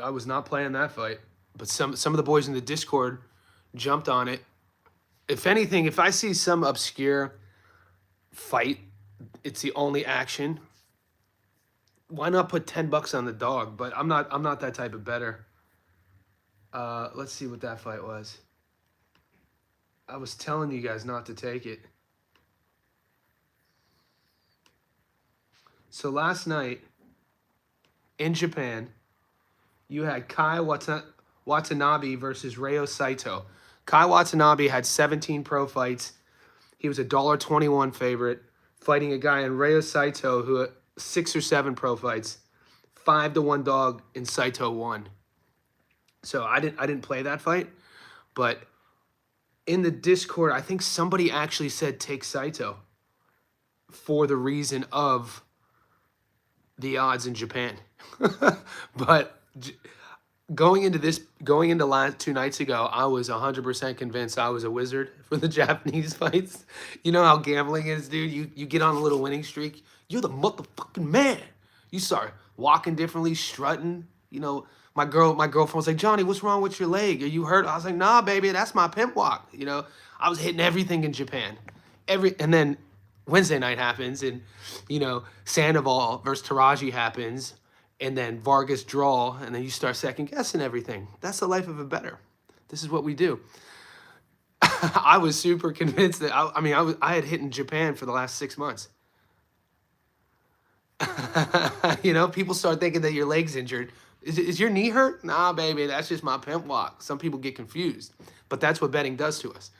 I was not playing that fight, but some of the boys in the Discord jumped on it. If anything, if I see some obscure fight, it's the only action. Why not put $10 on the dog? But I'm not that type of bettor. Let's see what that fight was. I was telling you guys not to take it. So last night in Japan, you had Kai Watanabe versus Ryo Saito. Kai Watanabe had 17 pro fights. He was a $1.21 favorite, fighting a guy in Ryo Saito who had 6 or 7 pro fights. 5-1 dog, and Saito won. So I didn't play that fight, but in the Discord, I think somebody actually said take Saito for the reason of the odds in Japan. But going into last 2 nights ago, I was 100% convinced I was a wizard for the Japanese fights. You know how gambling is, dude. You get on a little winning streak, you're the motherfucking man. You start walking differently, strutting. You know, my girlfriend was like, Johnny, what's wrong with your leg? Are you hurt? I was like, nah, baby, that's my pimp walk. You know, I was hitting everything in Japan. And then Wednesday night happens, and you know, Sandoval versus Taraji happens, and then Vargas draw, and then you start second guessing everything. That's the life of a bettor. This is what we do. I was super convinced that I had hit in Japan for the last 6 months. You know, people start thinking that your leg's injured. Is your knee hurt? Nah, baby, that's just my pimp walk. Some people get confused, but that's what betting does to us.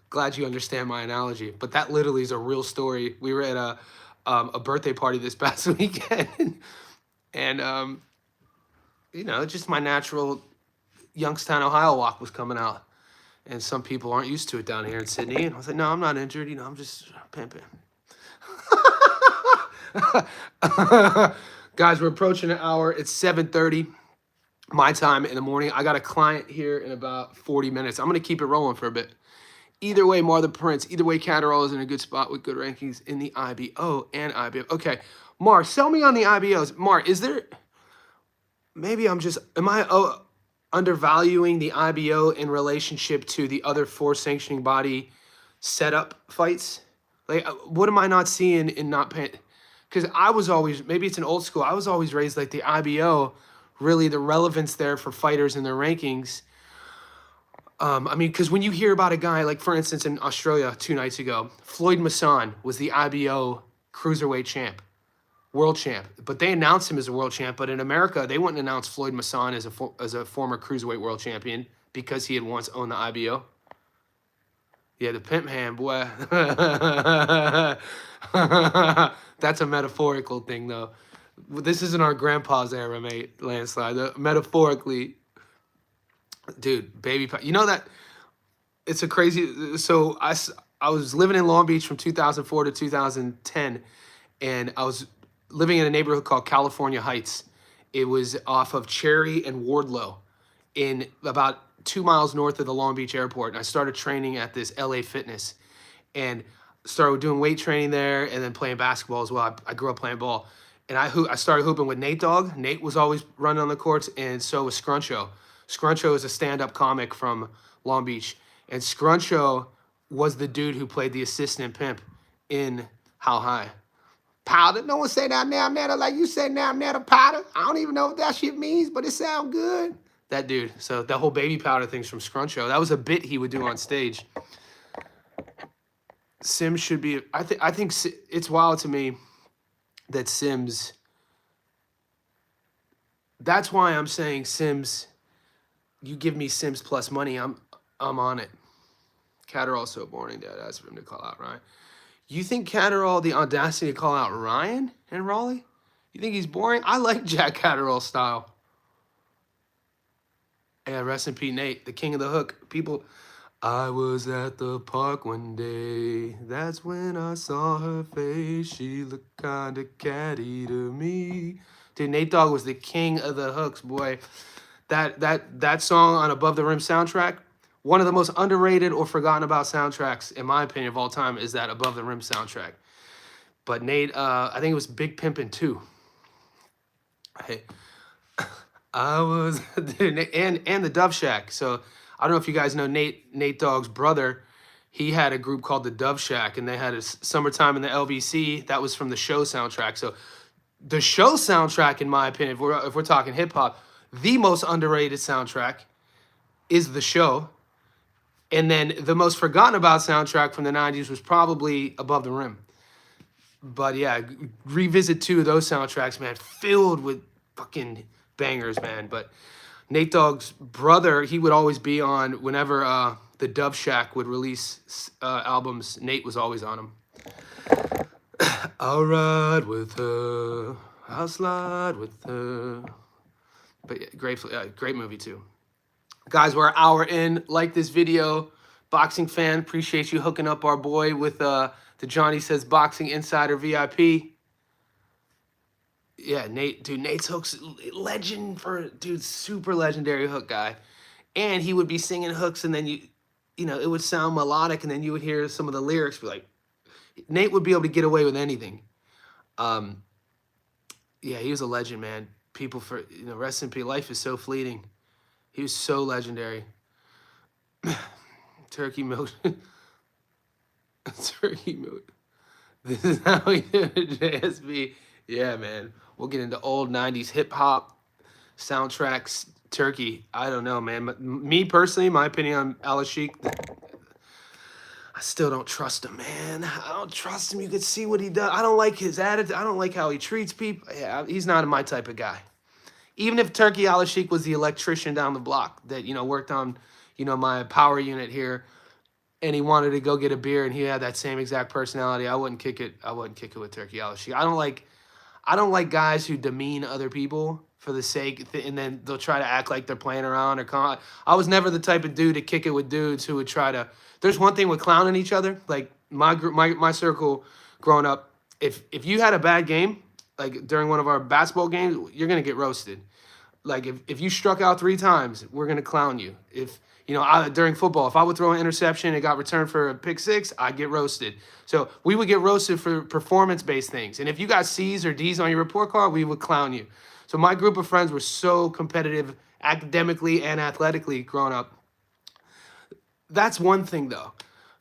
Glad you understand my analogy, but that literally is a real story. We were at a birthday party this past weekend, and you know, just my natural Youngstown, Ohio walk was coming out, and some people aren't used to it down here in Sydney. And I was like, no, I'm not injured. You know, I'm just pimping. Guys, we're approaching an hour. It's 7:30 my time in the morning. I got a client here in about 40 minutes. I'm going to keep it rolling for a bit. Either way, Mar the Prince. Either way, Catterall is in a good spot with good rankings in the IBO and IBO. Okay, Mar, sell me on the IBOs. Mar, is there... Maybe am I undervaluing the IBO in relationship to the other 4 sanctioning body setup fights? Like, what am I not seeing in not paying? Because I was always, maybe it's an old school, I was always raised like the IBO, really the relevance there for fighters in their rankings. I mean, because when you hear about a guy, like for instance in Australia 2 nights ago, Floyd Masson was the IBO cruiserweight champ, world champ, but they announced him as a world champ. But in America, they wouldn't announce Floyd Masson as a former cruiserweight world champion because he had once owned the IBO. Yeah, the pimp hand, boy. That's a metaphorical thing, though. This isn't our grandpa's era, mate, landslide. Metaphorically, dude, baby, you know that it's a crazy. So I was living in Long Beach from 2004 to 2010, and I was living in a neighborhood called California Heights. It was off of Cherry and Wardlow, in about 2 miles north of the Long Beach airport. And I started training at this LA Fitness, and started doing weight training there, and then playing basketball as well. I grew up playing ball, and I started hooping with Nate Dogg. Nate was always running on the courts, and so was Scruncho. Scruncho is a stand-up comic from Long Beach, and Scruncho was the dude who played the assistant pimp in How High. Powder. No one say that now, netta, like you say now, netta powder. I don't even know what that shit means, but it sounds good. That dude. So the whole baby powder thing's from Scruncho. That was a bit he would do on stage. Sims should be. I think it's wild to me that Sims. That's why I'm saying Sims. You give me Sims plus money, I'm on it. Catterall so boring, Dad. That's for him to call out Ryan. You think Catterall the audacity to call out Ryan and Raleigh? You think he's boring? I like Jack Catterall's style. Yeah, rest in peace, Nate, the king of the hook. People, I was at the park one day. That's when I saw her face. She looked kinda catty to me. Dude, Nate Dogg was the king of the hooks, boy. That song on Above the Rim soundtrack, one of the most underrated or forgotten about soundtracks, in my opinion, of all time, is that Above the Rim soundtrack. But Nate, I think it was Big Pimpin' 2. Hey, I was, dude, and the Dove Shack. So I don't know if you guys know Nate Dogg's brother. He had a group called the Dove Shack, and they had a Summertime in the LBC. That was from the show soundtrack. So the show soundtrack, in my opinion, if we're talking hip hop, the most underrated soundtrack is the show. And then the most forgotten about soundtrack from the 90s was probably Above the Rim. But yeah, revisit 2 of those soundtracks, man, filled with fucking bangers, man. But Nate Dogg's brother, he would always be on whenever the Dove Shack would release albums. Nate was always on them. I'll ride with her, I'll slide with her. But yeah, great movie too. Guys, we're an hour in. Like this video. Boxing fan, appreciate you hooking up our boy with the Johnny Says Boxing Insider VIP. Yeah, Nate, dude, Nate's hooks, legend for, dude, super legendary hook guy. And he would be singing hooks, and then you know, it would sound melodic, and then you would hear some of the lyrics be like, Nate would be able to get away with anything. Um, yeah, he was a legend, man. People for, you know, rest in peace. Life is so fleeting. He was so legendary. Turkey milk. Turkey milk. This is how we do it, JSB. Yeah, man. We'll get into old 90s hip hop soundtracks. Turkey. I don't know, man. But me personally, my opinion on Al Sheik, I still don't trust him, man. I don't trust him. You can see what he does. I don't like his attitude. I don't like how he treats people. Yeah, he's not my type of guy. Even if Turkey Al Sheik was the electrician down the block that, you know, worked on, you know, my power unit here, and he wanted to go get a beer and he had that same exact personality, I wouldn't kick it. I wouldn't kick it with Turkey Al Sheik. I don't like guys who demean other people for the sake, and then they'll try to act like they're playing around or I was never the type of dude to kick it with dudes who would try to. There's one thing with clowning each other. Like my group, my circle, growing up. If you had a bad game, like during one of our basketball games, you're gonna get roasted. Like if you struck out 3 times, we're gonna clown you. If you know, during football, if I would throw an interception, it got returned for a pick six, I'd get roasted. So we would get roasted for performance-based things. And if you got C's or D's on your report card, we would clown you. So my group of friends were so competitive academically and athletically growing up. That's one thing though.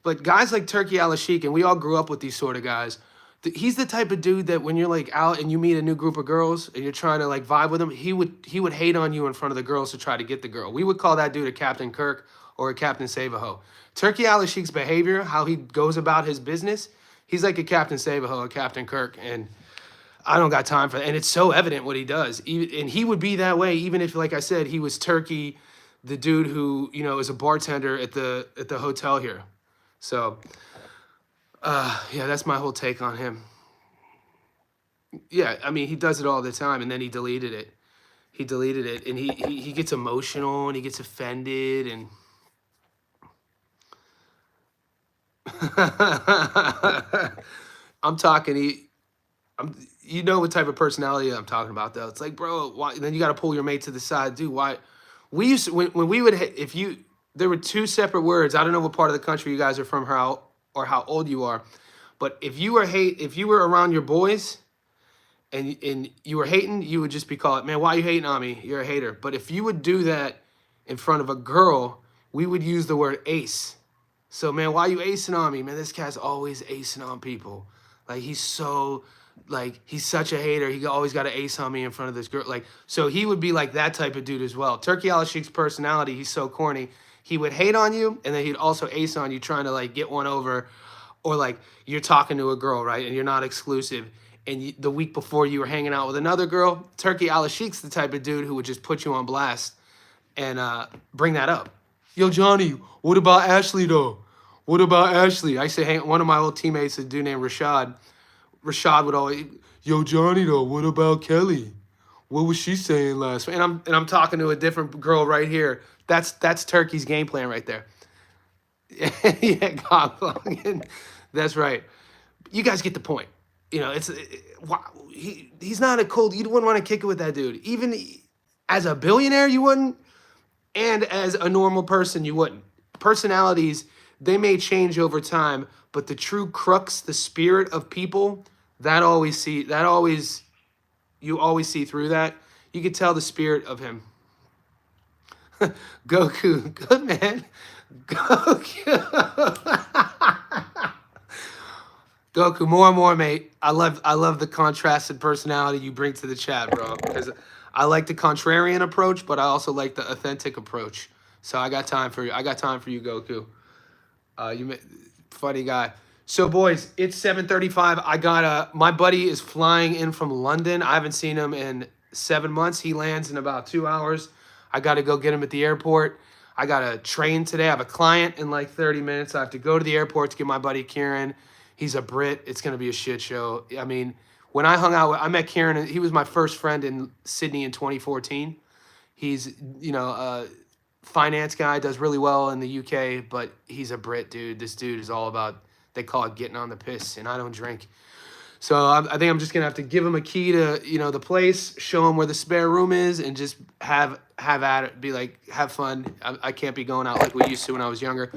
But guys like Turkey Al Sheik, and we all grew up with these sort of guys. He's the type of dude that when you're like out and you meet a new group of girls and you're trying to like vibe with them, he would hate on you in front of the girls to try to get the girl. We would call that dude a Captain Kirk or a Captain Save-A-Ho. Turkey Al Sheik's behavior, how he goes about his business, he's like a Captain Save-A-Ho, a Captain Kirk, and I don't got time for that. And it's so evident what he does. And he would be that way even if, like I said, he was Turkey, the dude who, you know, is a bartender at the hotel here. So yeah, that's my whole take on him. Yeah, I mean, he does it all the time, and then he deleted it. He deleted it, and he gets emotional, and he gets offended, and I'm talking. You know what type of personality I'm talking about, though. It's like, bro, why? Then you got to pull your mate to the side, dude. Why? We used to, when we would if you there were 2 separate words. I don't know what part of the country you guys are from, or how old you are, but if you were around your boys and you were hating, you would just be called, man, why you hating on me? You're a hater. But if you would do that in front of a girl, we would use the word ace. So, man, why you acing on me? Man, this cat's always acing on people. Like, he's such a hater. He always got an ace on me in front of this girl. Like, so he would be like that type of dude as well. Turkey Al Sheik's personality, he's so corny. He would hate on you, and then he'd also ace on you trying to, like, get one over. Or, like, you're talking to a girl, right, and you're not exclusive. And the week before you were hanging out with another girl, Turkey Al Sheik's the type of dude who would just put you on blast and bring that up. Yo, Johnny, what about Ashley, though? What about Ashley? I used to hang one of my old teammates, a dude named Rashad. Rashad would always, yo, Johnny, though, what about Kelly? What was she saying last week? And I'm talking to a different girl right here. That's Turkey's game plan right there. Yeah, God, that's right. You guys get the point. You know, he's not a cold. You wouldn't want to kick it with that dude. Even as a billionaire, you wouldn't, and as a normal person, you wouldn't. Personalities, they may change over time, but the true crux, the spirit of people, you always see through that. You could tell the spirit of him. Goku, good man. Goku. Goku, more and more, mate. I love the contrasted personality you bring to the chat, bro. Because I like the contrarian approach, but I also like the authentic approach. So I got time for you. I got time for you, Goku. Funny guy. So boys, it's 7:35. I got my buddy is flying in from London. I haven't seen him in 7 months. He lands in about 2 hours. I got to go get him at the airport. I got a train today. I have a client in like 30 minutes. I have to go to the airport to get my buddy Kieran. He's a Brit. It's going to be a shit show. I mean, when I I met Kieran, and he was my first friend in Sydney in 2014. He's, you know, finance guy, does really well in the UK, but he's a Brit, dude. This dude is all about, they call it getting on the piss, and I don't drink. So I think I'm just gonna have to give him a key to, you know, the place, show him where the spare room is, and just have at it, be like, have fun. I can't be going out like we used to when I was younger.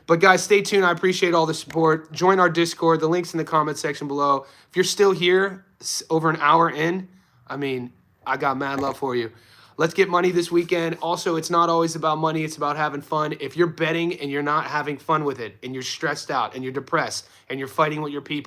But guys, stay tuned. I appreciate all the support. Join our Discord. The link's in the comment section below. If you're still here over an hour in, I mean, I got mad love for you. Let's get money this weekend. Also, it's not always about money. It's about having fun. If you're betting and you're not having fun with it, and you're stressed out and you're depressed and you're fighting with your people,